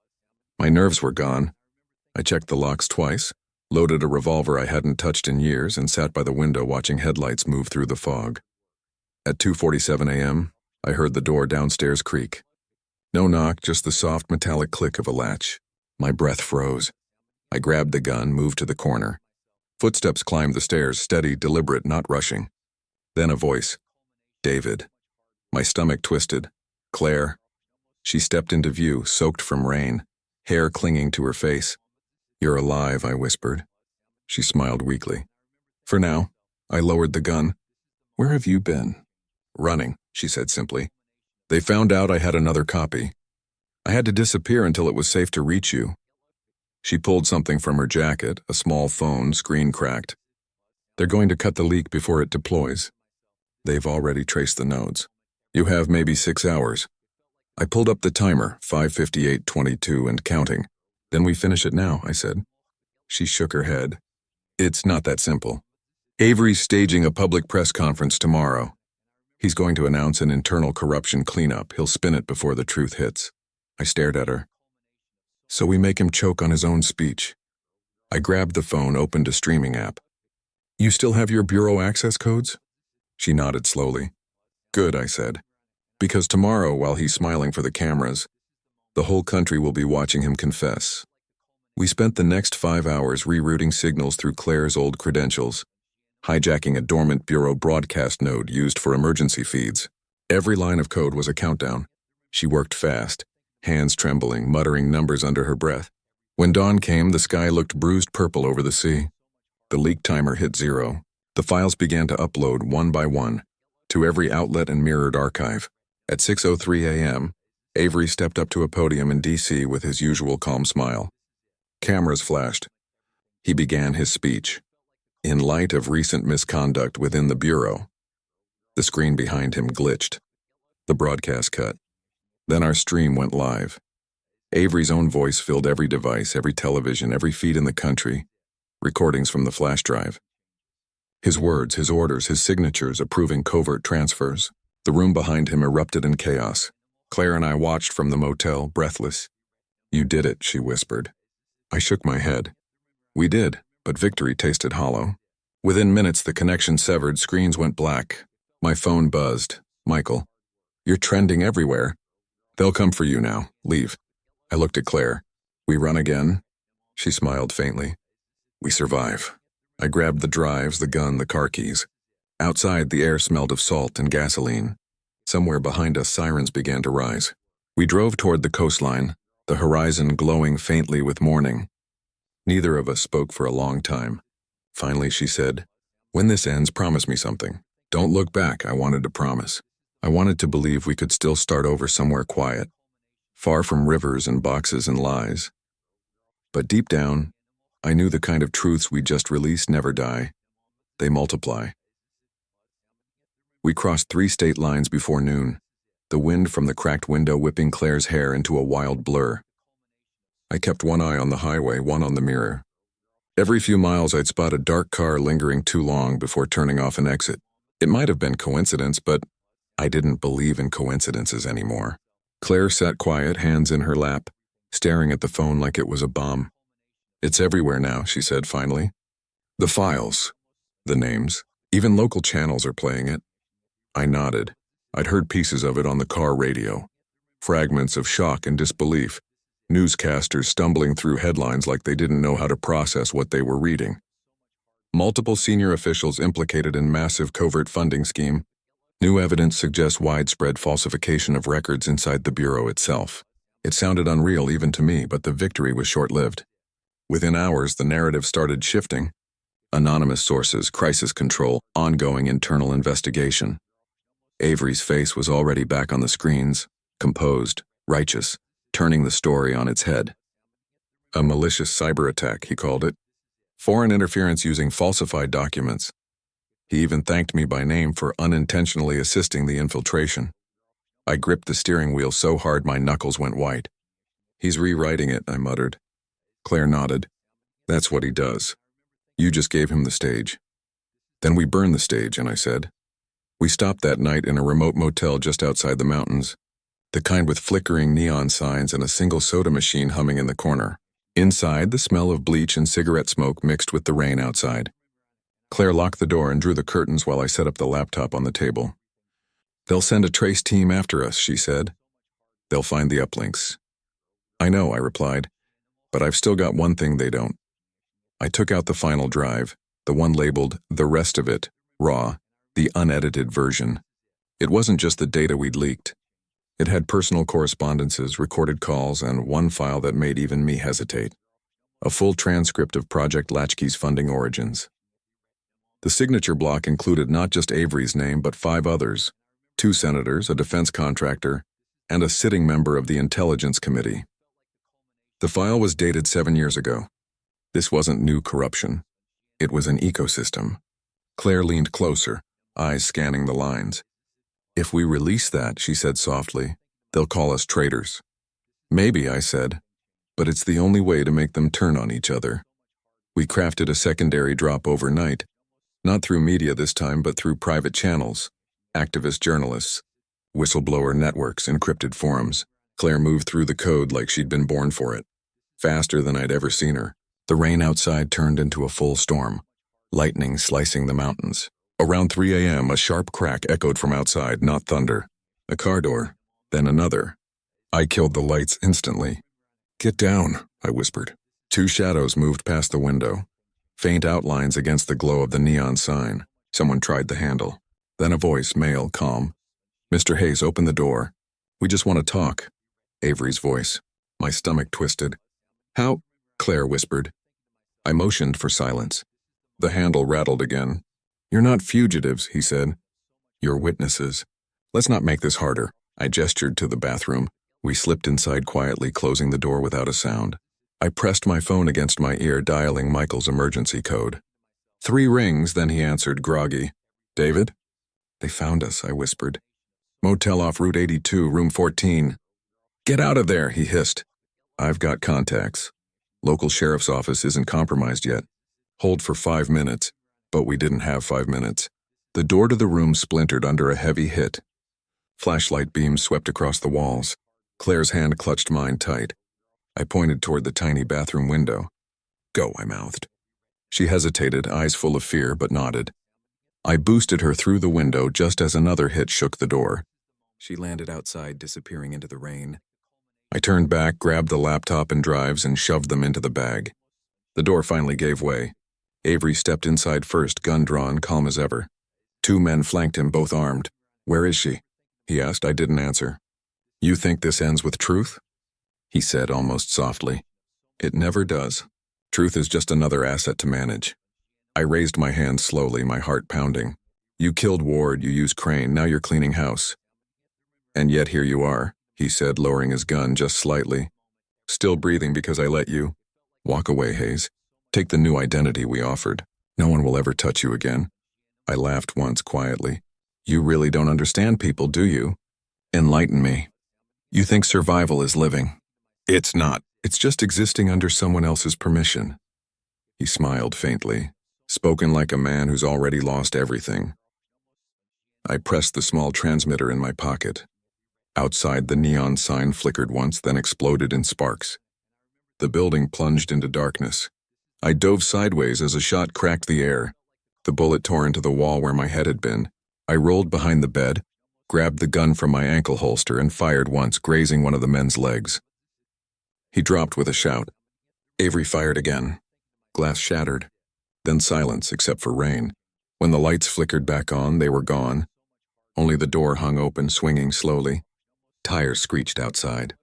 My nerves were gone. I checked the locks twice, loaded a revolver I hadn't touched in years, and sat by the window watching headlights move through the fog. At 2:47 a.m., I heard the door downstairs creak. No knock, just the soft metallic click of a latch. My breath froze. I grabbed the gun, moved to the corner. Footsteps climbed the stairs, steady, deliberate, not rushing. Then a voice. David. My stomach twisted. Claire. She stepped into view, soaked from rain, hair clinging to her face. You're alive, I whispered. She smiled weakly. For now. I lowered the gun. Where have you been? Running, she said simply. They found out I had another copy. I had to disappear until it was safe to reach you. She pulled something from her jacket, a small phone, screen cracked. They're going to cut the leak before it deploys. They've already traced the nodes. You have maybe 6 hours. I pulled up the timer, 5:58:22 and counting. Then we finish it now, I said. She shook her head. It's not that simple. Avery's staging a public press conference tomorrow. He's going to announce an internal corruption cleanup. He'll spin it before the truth hits. I stared at her. So we make him choke on his own speech. I grabbed the phone, opened a streaming app. You still have your bureau access codes? She nodded slowly. Good, I said. Because tomorrow, while he's smiling for the cameras, the whole country will be watching him confess. We spent the next 5 hours rerouting signals through Claire's old credentials, hijacking a dormant bureau broadcast node used for emergency feeds. Every line of code was a countdown. She worked fast, hands trembling, muttering numbers under her breath. When dawn came, the sky looked bruised purple over the sea. The leak timer hit 0. The files began to upload one by one to every outlet and mirrored archive. At 6:03 a.m., Avery stepped up to a podium in D.C. with his usual calm smile. Cameras flashed. He began his speech. In light of recent misconduct within the Bureau. The screen behind him glitched. The broadcast cut. Then our stream went live. Avery's own voice filled every device, every television, every feed in the country. Recordings from the flash drive. His words, his orders, his signatures approving covert transfers. The room behind him erupted in chaos. Claire and I watched from the motel, breathless. You did it, she whispered. I shook my head. We did, but victory tasted hollow. Within minutes, the connection severed, screens went black. My phone buzzed. Michael. You're trending everywhere. They'll come for you now. Leave. I looked at Claire. We run again? She smiled faintly. We survive. I grabbed the drives, the gun, the car keys. Outside, the air smelled of salt and gasoline. Somewhere behind us, sirens began to rise. We drove toward the coastline, the horizon glowing faintly with morning. Neither of us spoke for a long time. Finally, she said, "When this ends, promise me something." Don't look back, I wanted to promise. I wanted to believe we could still start over somewhere quiet, far from rivers and boxes and lies. But deep down, I knew the kind of truths we just released never die. They multiply. We crossed 3 state lines before noon, the wind from the cracked window whipping Claire's hair into a wild blur. I kept one eye on the highway, one on the mirror. Every few miles I'd spot a dark car lingering too long before turning off an exit. It might have been coincidence, but I didn't believe in coincidences anymore. Claire sat quiet, hands in her lap, staring at the phone like it was a bomb. It's everywhere now, she said finally. The files, the names, even local channels are playing it. I nodded. I'd heard pieces of it on the car radio. Fragments of shock and disbelief. Newscasters stumbling through headlines like they didn't know how to process what they were reading. Multiple senior officials implicated in massive covert funding scheme. New evidence suggests widespread falsification of records inside the Bureau itself. It sounded unreal even to me, but the victory was short-lived. Within hours, the narrative started shifting. Anonymous sources, crisis control, ongoing internal investigation. Avery's face was already back on the screens, composed, righteous, turning the story on its head. A malicious cyber attack, he called it. Foreign interference using falsified documents. He even thanked me by name for unintentionally assisting the infiltration. I gripped the steering wheel so hard my knuckles went white. He's rewriting it, I muttered. Claire nodded. That's what he does. You just gave him the stage. Then we burned the stage, and I said. We stopped that night in a remote motel just outside the mountains. The kind with flickering neon signs and a single soda machine humming in the corner. Inside, the smell of bleach and cigarette smoke mixed with the rain outside. Claire locked the door and drew the curtains while I set up the laptop on the table. They'll send a trace team after us, she said. They'll find the uplinks. I know, I replied, but I've still got one thing they don't. I took out the final drive, the one labeled "the rest of it," raw, the unedited version. It wasn't just the data we'd leaked. It had personal correspondences, recorded calls, and one file that made even me hesitate. A full transcript of Project Latchkey's funding origins. The signature block included not just Avery's name, but 5 others, 2 senators, a defense contractor, and a sitting member of the Intelligence Committee. The file was dated 7 years ago. This wasn't new corruption. It was an ecosystem. Claire leaned closer, eyes scanning the lines. If we release that, she said softly, they'll call us traitors. Maybe, I said, but it's the only way to make them turn on each other. We crafted a secondary drop overnight, not through media this time, but through private channels, activist journalists, whistleblower networks, encrypted forums. Claire moved through the code like she'd been born for it, faster than I'd ever seen her. The rain outside turned into a full storm, lightning slicing the mountains. Around 3 a.m., a sharp crack echoed from outside, not thunder. A car door, then another. I killed the lights instantly. Get down, I whispered. 2 shadows moved past the window, faint outlines against the glow of the neon sign. Someone tried the handle. Then a voice, male, calm. Mr. Hayes, open the door. We just want to talk. Avery's voice. My stomach twisted. How? Claire whispered. I motioned for silence. The handle rattled again. You're not fugitives, he said. You're witnesses. Let's not make this harder. I gestured to the bathroom. We slipped inside quietly, closing the door without a sound. I pressed my phone against my ear, dialing Michael's emergency code. 3 rings, then he answered, groggy. David? They found us, I whispered. Motel off Route 82, room 14. Get out of there, he hissed. I've got contacts. Local sheriff's office isn't compromised yet. Hold for 5 minutes. But we didn't have 5 minutes. The door to the room splintered under a heavy hit. Flashlight beams swept across the walls. Claire's hand clutched mine tight. I pointed toward the tiny bathroom window. Go, I mouthed. She hesitated, eyes full of fear, but nodded. I boosted her through the window just as another hit shook the door. She landed outside, disappearing into the rain. I turned back, grabbed the laptop and drives, and shoved them into the bag. The door finally gave way. Avery stepped inside first, gun drawn, calm as ever. Two men flanked him, both armed. "Where is she?" he asked. I didn't answer. "You think this ends with truth?" he said, almost softly. "It never does. Truth is just another asset to manage." I raised my hand slowly, my heart pounding. "You killed Ward, you used Crane, now you're cleaning house." "And yet here you are," he said, lowering his gun just slightly. "Still breathing because I let you. Walk away, Hayes. Take the new identity we offered. No one will ever touch you again." I laughed once quietly. "You really don't understand people, do you? Enlighten me. You think survival is living. It's not. It's just existing under someone else's permission." He smiled faintly, spoken like a man who's already lost everything. I pressed the small transmitter in my pocket. Outside, the neon sign flickered once, then exploded in sparks. The building plunged into darkness. I dove sideways as a shot cracked the air. The bullet tore into the wall where my head had been. I rolled behind the bed, grabbed the gun from my ankle holster, and fired once, grazing one of the men's legs. He dropped with a shout. Avery fired again. Glass shattered. Then silence, except for rain. When the lights flickered back on, they were gone. Only the door hung open, swinging slowly. Tires screeched outside.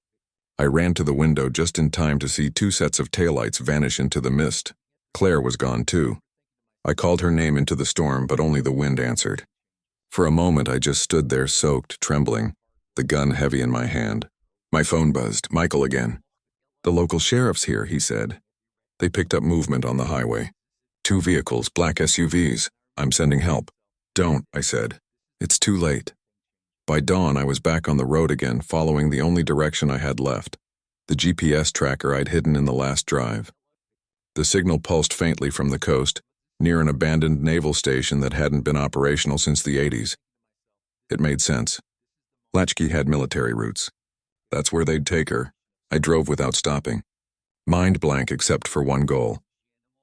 I ran to the window just in time to see two sets of taillights vanish into the mist. Claire was gone too. I called her name into the storm, but only the wind answered. For a moment, I just stood there, soaked, trembling, the gun heavy in my hand. My phone buzzed. Michael again. "The local sheriff's here," he said. "They picked up movement on the highway. 2 vehicles, black SUVs. I'm sending help." "Don't," I said. "It's too late." By dawn, I was back on the road again, following the only direction I had left, the GPS tracker I'd hidden in the last drive. The signal pulsed faintly from the coast, near an abandoned naval station that hadn't been operational since the 80s. It made sense. Latchkey had military roots. That's where they'd take her. I drove without stopping. Mind blank except for one goal.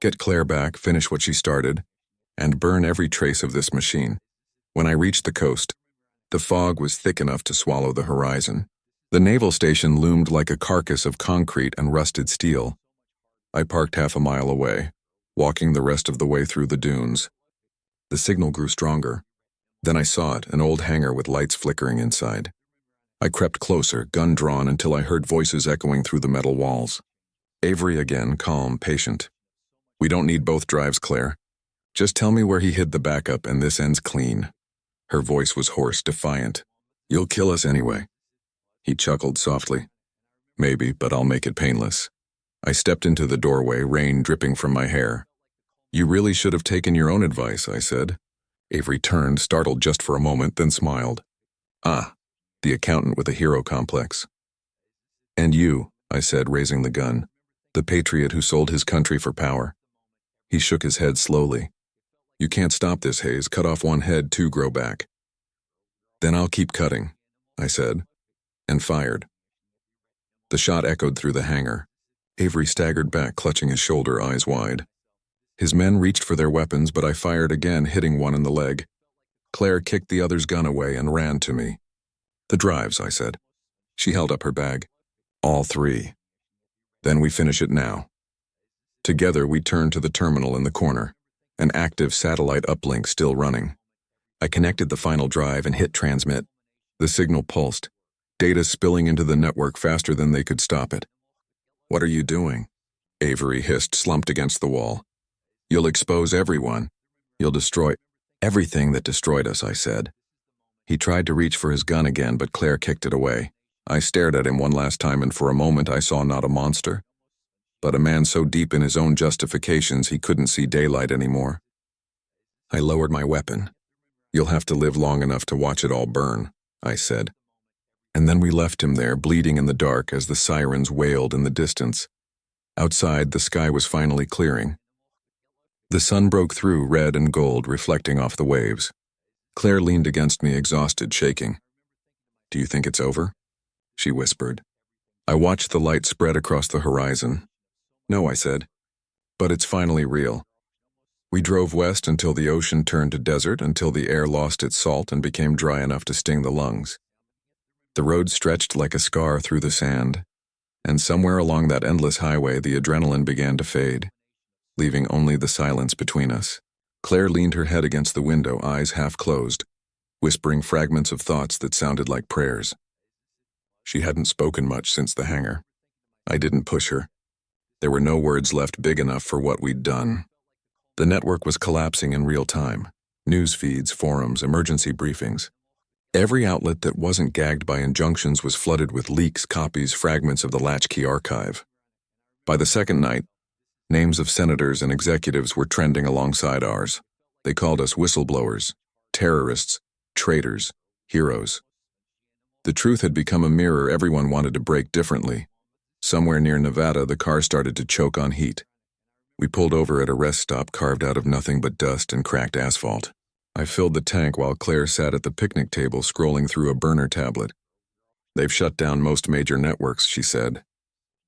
Get Claire back, finish what she started, and burn every trace of this machine. When I reached the coast, the fog was thick enough to swallow the horizon. The naval station loomed like a carcass of concrete and rusted steel. I parked half a mile away, walking the rest of the way through the dunes. The signal grew stronger. Then I saw it, an old hangar with lights flickering inside. I crept closer, gun drawn, until I heard voices echoing through the metal walls. Avery again, calm, patient. "We don't need both drives, Claire. Just tell me where he hid the backup and this ends clean." Her voice was hoarse, defiant. "You'll kill us anyway." He chuckled softly. "Maybe, but I'll make it painless." I stepped into the doorway, rain dripping from my hair. "You really should have taken your own advice," I said. Avery turned, startled just for a moment, then smiled. "Ah, the accountant with a hero complex." "And you," I said, raising the gun, "the patriot who sold his country for power." He shook his head slowly. "You can't stop this, Hayes. Cut off one head, 2 grow back." "Then I'll keep cutting," I said, and fired. The shot echoed through the hangar. Avery staggered back, clutching his shoulder, eyes wide. His men reached for their weapons, but I fired again, hitting one in the leg. Claire kicked the other's gun away and ran to me. "The drives," I said. She held up her bag. "All 3. Then we finish it now." Together, we turned to the terminal in the corner, an active satellite uplink still running. I connected the final drive and hit transmit. The signal pulsed, data spilling into the network faster than they could stop it. "What are you doing?" Avery hissed, slumped against the wall. "You'll expose everyone. You'll destroy everything that destroyed us," I said. He tried to reach for his gun again, but Claire kicked it away. I stared at him one last time, and for a moment I saw not a monster, but a man so deep in his own justifications he couldn't see daylight anymore. I lowered my weapon. "You'll have to live long enough to watch it all burn," I said. And then we left him there, bleeding in the dark as the sirens wailed in the distance. Outside, the sky was finally clearing. The sun broke through, red and gold, reflecting off the waves. Claire leaned against me, exhausted, shaking. "Do you think it's over?" she whispered. I watched the light spread across the horizon. "No," I said, "but it's finally real." We drove west until the ocean turned to desert, until the air lost its salt and became dry enough to sting the lungs. The road stretched like a scar through the sand, and somewhere along that endless highway the adrenaline began to fade, leaving only the silence between us. Claire leaned her head against the window, eyes half closed, whispering fragments of thoughts that sounded like prayers. She hadn't spoken much since the hangar. I didn't push her. There were no words left big enough for what we'd done. The network was collapsing in real time. News feeds, forums, emergency briefings. Every outlet that wasn't gagged by injunctions was flooded with leaks, copies, fragments of the Latchkey archive. By the second night, names of senators and executives were trending alongside ours. They called us whistleblowers, terrorists, traitors, heroes. The truth had become a mirror everyone wanted to break differently. Somewhere near Nevada, the car started to choke on heat. We pulled over at a rest stop carved out of nothing but dust and cracked asphalt. I filled the tank while Claire sat at the picnic table scrolling through a burner tablet. "They've shut down most major networks," she said.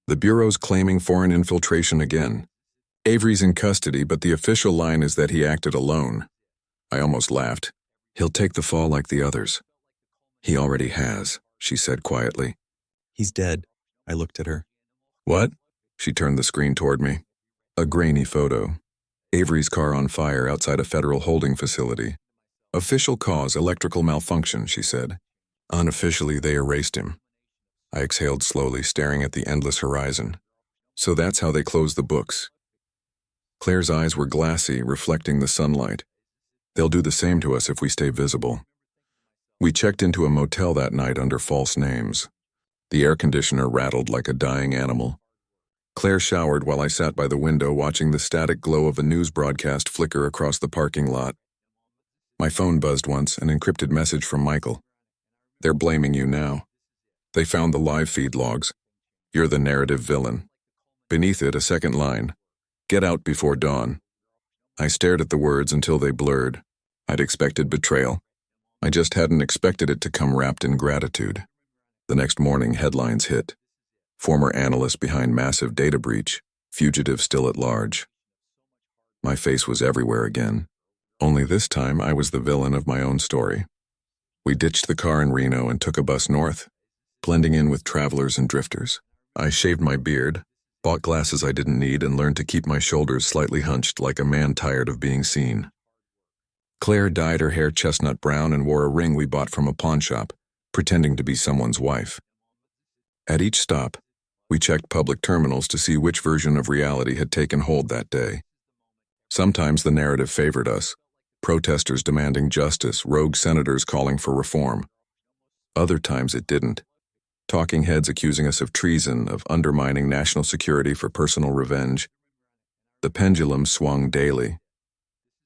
"The Bureau's claiming foreign infiltration again. Avery's in custody, but the official line is that he acted alone." I almost laughed. "He'll take the fall like the others." "He already has," she said quietly. "He's dead." I looked at her. "What?" She turned the screen toward me. A grainy photo. Avery's car on fire outside a federal holding facility. "Official cause, electrical malfunction," she said. "Unofficially, they erased him." I exhaled slowly, staring at the endless horizon. So that's how they closed the books. Claire's eyes were glassy, reflecting the sunlight. "They'll do the same to us if we stay visible." We checked into a motel that night under false names. The air conditioner rattled like a dying animal. Claire showered while I sat by the window watching the static glow of a news broadcast flicker across the parking lot. My phone buzzed once, an encrypted message from Michael. "They're blaming you now. They found the live feed logs. You're the narrative villain." Beneath it, a second line. "Get out before dawn." I stared at the words until they blurred. I'd expected betrayal. I just hadn't expected it to come wrapped in gratitude. The next morning, headlines hit. Former analyst behind massive data breach, fugitive still at large. My face was everywhere again. Only this time, I was the villain of my own story. We ditched the car in Reno and took a bus north, blending in with travelers and drifters. I shaved my beard, bought glasses I didn't need, and learned to keep my shoulders slightly hunched like a man tired of being seen. Claire dyed her hair chestnut brown and wore a ring we bought from a pawn shop, pretending to be someone's wife. At each stop, we checked public terminals to see which version of reality had taken hold that day. Sometimes the narrative favored us, protesters demanding justice, rogue senators calling for reform. Other times it didn't. Talking heads accusing us of treason, of undermining national security for personal revenge. The pendulum swung daily.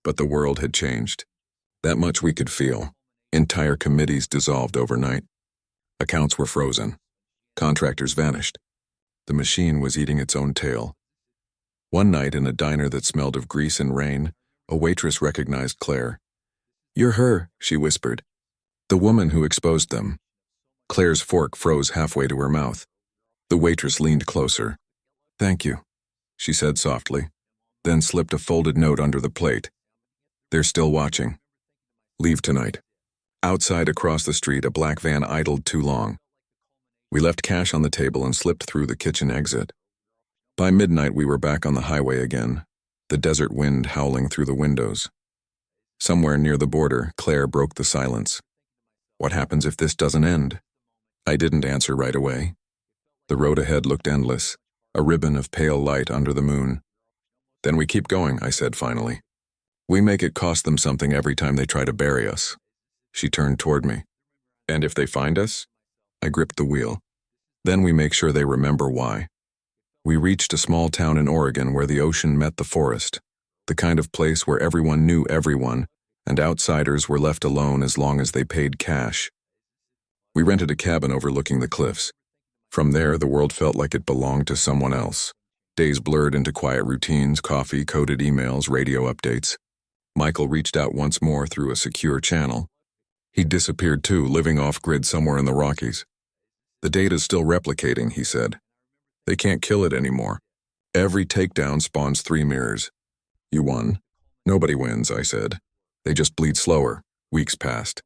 But the world had changed. That much we could feel. Entire committees dissolved overnight. Accounts were frozen. Contractors vanished. The machine was eating its own tail. One night in a diner that smelled of grease and rain, a waitress recognized Claire. "You're her," she whispered. "The woman who exposed them." Claire's fork froze halfway to her mouth. The waitress leaned closer. "Thank you," she said softly, then slipped a folded note under the plate. "They're still watching. Leave tonight." Outside across the street, a black van idled too long. We left cash on the table and slipped through the kitchen exit. By midnight, we were back on the highway again, the desert wind howling through the windows. Somewhere near the border, Claire broke the silence. "What happens if this doesn't end?" I didn't answer right away. The road ahead looked endless, a ribbon of pale light under the moon. "Then we keep going," I said finally. "We make it cost them something every time they try to bury us." She turned toward me. "And if they find us?" I gripped the wheel. "Then we make sure they remember why." We reached a small town in Oregon where the ocean met the forest, the kind of place where everyone knew everyone, and outsiders were left alone as long as they paid cash. We rented a cabin overlooking the cliffs. From there, the world felt like it belonged to someone else. Days blurred into quiet routines, coffee, coded emails, radio updates. Michael reached out once more through a secure channel. He'd disappeared too, living off-grid somewhere in the Rockies. "The data's still replicating," he said. "They can't kill it anymore. Every takedown spawns 3 mirrors. You won." "Nobody wins," I said. "They just bleed slower." Weeks passed.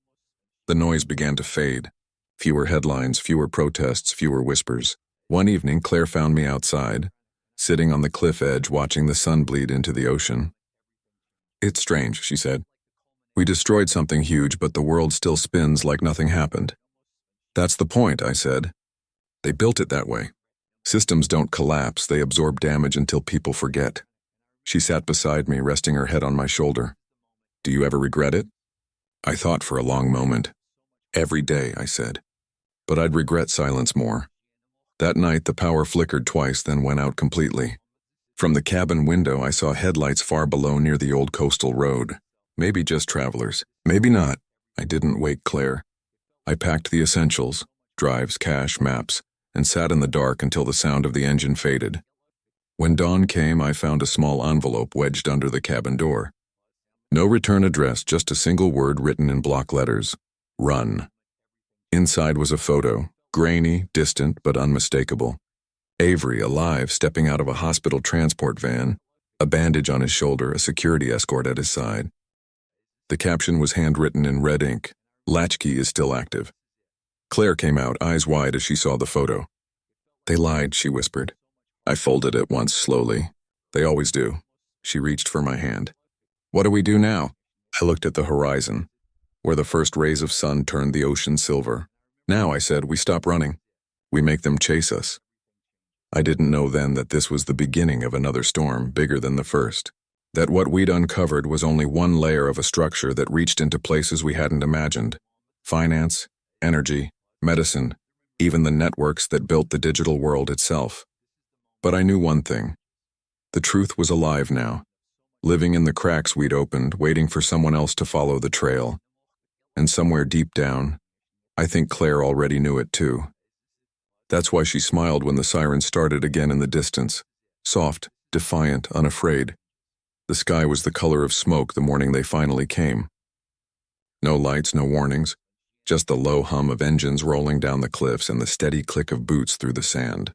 The noise began to fade. Fewer headlines, fewer protests, fewer whispers. One evening, Claire found me outside, sitting on the cliff edge watching the sun bleed into the ocean. "It's strange," she said. "We destroyed something huge, but the world still spins like nothing happened." "That's the point," I said. "They built it that way. Systems don't collapse, they absorb damage until people forget." She sat beside me, resting her head on my shoulder. "Do you ever regret it?" I thought for a long moment. "Every day," I said. But I'd regret silence more. That night, the power flickered twice, then went out completely. From the cabin window, I saw headlights far below near the old coastal road. Maybe just travelers. Maybe not. I didn't wake Claire. I packed the essentials, drives, cash, maps, and sat in the dark until the sound of the engine faded. When dawn came, I found a small envelope wedged under the cabin door. No return address, just a single word written in block letters. Run. Inside was a photo, grainy, distant, but unmistakable. Avery, alive, stepping out of a hospital transport van, a bandage on his shoulder, a security escort at his side. The caption was handwritten in red ink. "Latchkey is still active." Claire came out, eyes wide as she saw the photo. "They lied," she whispered. I folded it once slowly. "They always do." She reached for my hand. "What do we do now?" I looked at the horizon, where the first rays of sun turned the ocean silver. "Now," I said, "we stop running. We make them chase us." I didn't know then that this was the beginning of another storm, bigger than the first. That what we'd uncovered was only one layer of a structure that reached into places we hadn't imagined. Finance, energy, medicine, even the networks that built the digital world itself. But I knew one thing. The truth was alive now, living in the cracks we'd opened, waiting for someone else to follow the trail. And somewhere deep down, I think Claire already knew it too. That's why she smiled when the siren started again in the distance, soft, defiant, unafraid. The sky was the color of smoke the morning they finally came. No lights, no warnings, just the low hum of engines rolling down the cliffs and the steady click of boots through the sand.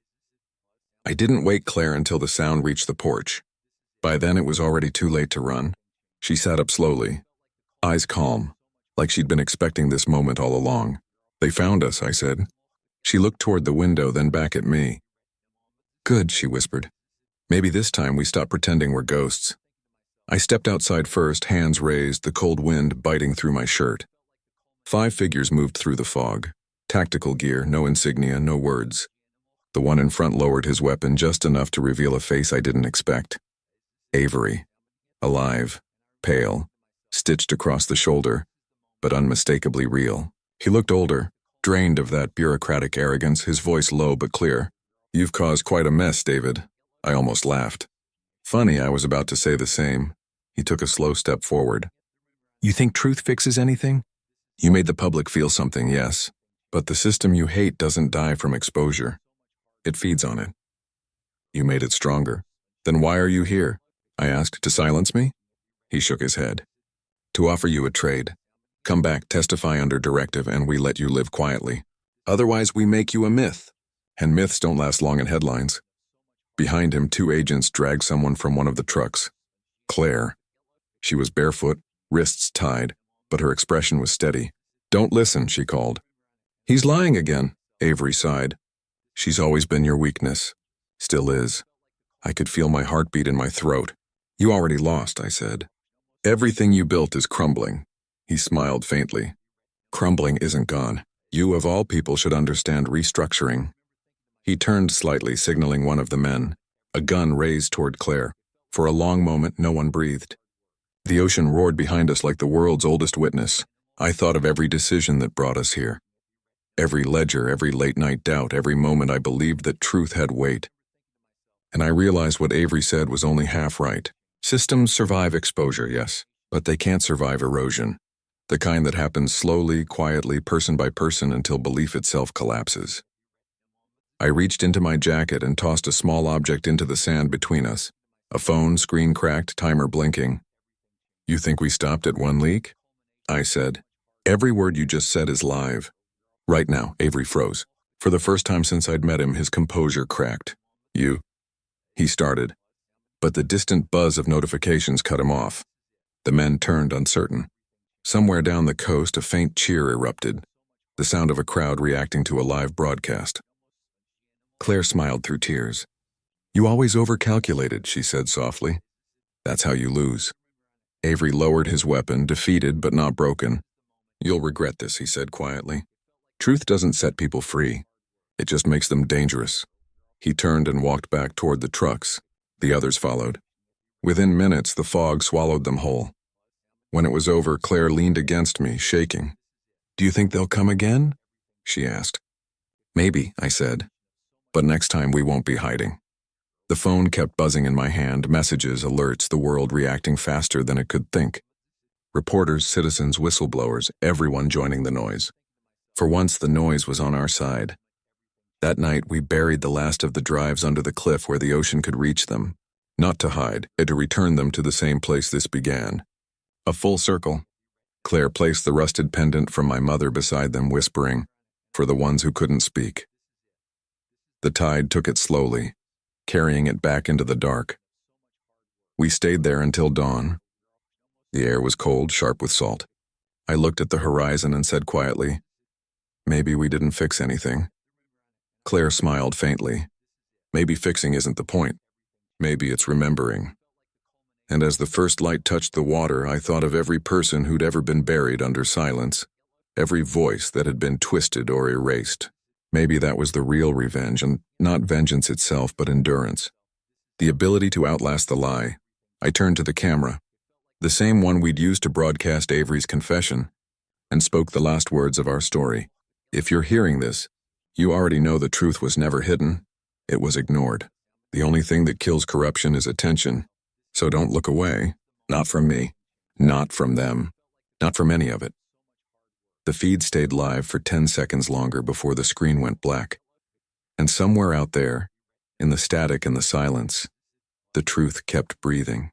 I didn't wake Claire until the sound reached the porch. By then it was already too late to run. She sat up slowly, eyes calm, like she'd been expecting this moment all along. "They found us," I said. She looked toward the window, then back at me. "Good," she whispered. "Maybe this time we stop pretending we're ghosts." I stepped outside first, hands raised, the cold wind biting through my shirt. 5 figures moved through the fog. Tactical gear, no insignia, no words. The one in front lowered his weapon just enough to reveal a face I didn't expect. Avery. Alive, pale, stitched across the shoulder, but unmistakably real. He looked older, drained of that bureaucratic arrogance, his voice low but clear. "You've caused quite a mess, David." I almost laughed. Funny, I was about to say the same. He took a slow step forward. "You think truth fixes anything? You made the public feel something, yes. But the system you hate doesn't die from exposure. It feeds on it. You made it stronger. Then why are you here?" I asked. "To silence me?" He shook his head. "To offer you a trade. Come back, testify under directive, and we let you live quietly. Otherwise, we make you a myth. And myths don't last long in headlines." Behind him, 2 agents dragged someone from one of the trucks. Claire. She was barefoot, wrists tied, but her expression was steady. "Don't listen," she called. "He's lying again," Avery sighed. "She's always been your weakness. Still is." I could feel my heartbeat in my throat. "You already lost," I said. "Everything you built is crumbling." He smiled faintly. "Crumbling isn't gone. You, of all people, should understand restructuring." He turned slightly, signaling one of the men. A gun raised toward Claire. For a long moment, no one breathed. The ocean roared behind us like the world's oldest witness. I thought of every decision that brought us here. Every ledger, every late-night doubt, every moment I believed that truth had weight. And I realized what Avery said was only half right. Systems survive exposure, yes, but they can't survive erosion. The kind that happens slowly, quietly, person by person until belief itself collapses. I reached into my jacket and tossed a small object into the sand between us. A phone, screen cracked, timer blinking. "You think we stopped at 1 leak?" I said. "Every word you just said is live." Right now, Avery froze. For the first time since I'd met him, his composure cracked. "You?" He started, but the distant buzz of notifications cut him off. The men turned uncertain. Somewhere down the coast, a faint cheer erupted. the sound of a crowd reacting to a live broadcast. Claire smiled through tears. "You always overcalculated," she said softly. "That's how you lose." Avery lowered his weapon, defeated but not broken. "You'll regret this," he said quietly. "Truth doesn't set people free. It just makes them dangerous." He turned and walked back toward the trucks. The others followed. Within minutes, the fog swallowed them whole. When it was over, Claire leaned against me, shaking. "Do you think they'll come again?" she asked. "Maybe," I said. "But next time we won't be hiding." The phone kept buzzing in my hand, messages, alerts, the world reacting faster than it could think. Reporters, citizens, whistleblowers, everyone joining the noise. For once, the noise was on our side. That night, we buried the last of the drives under the cliff where the ocean could reach them, not to hide, but to return them to the same place this began. A full circle. Claire placed the rusted pendant from my mother beside them, whispering, "For the ones who couldn't speak." The tide took it slowly, carrying it back into the dark. We stayed there until dawn. The air was cold, sharp with salt. I looked at the horizon and said quietly, "Maybe we didn't fix anything." Claire smiled faintly. "Maybe fixing isn't the point. Maybe it's remembering." And as the first light touched the water, I thought of every person who'd ever been buried under silence, every voice that had been twisted or erased. Maybe that was the real revenge, and not vengeance itself, but endurance. The ability to outlast the lie. I turned to the camera, the same one we'd used to broadcast Avery's confession, and spoke the last words of our story. "If you're hearing this, you already know the truth was never hidden. It was ignored. The only thing that kills corruption is attention. So don't look away. Not from me. Not from them. Not from any of it." The feed stayed live for 10 seconds longer before the screen went black. And somewhere out there, in the static and the silence, the truth kept breathing.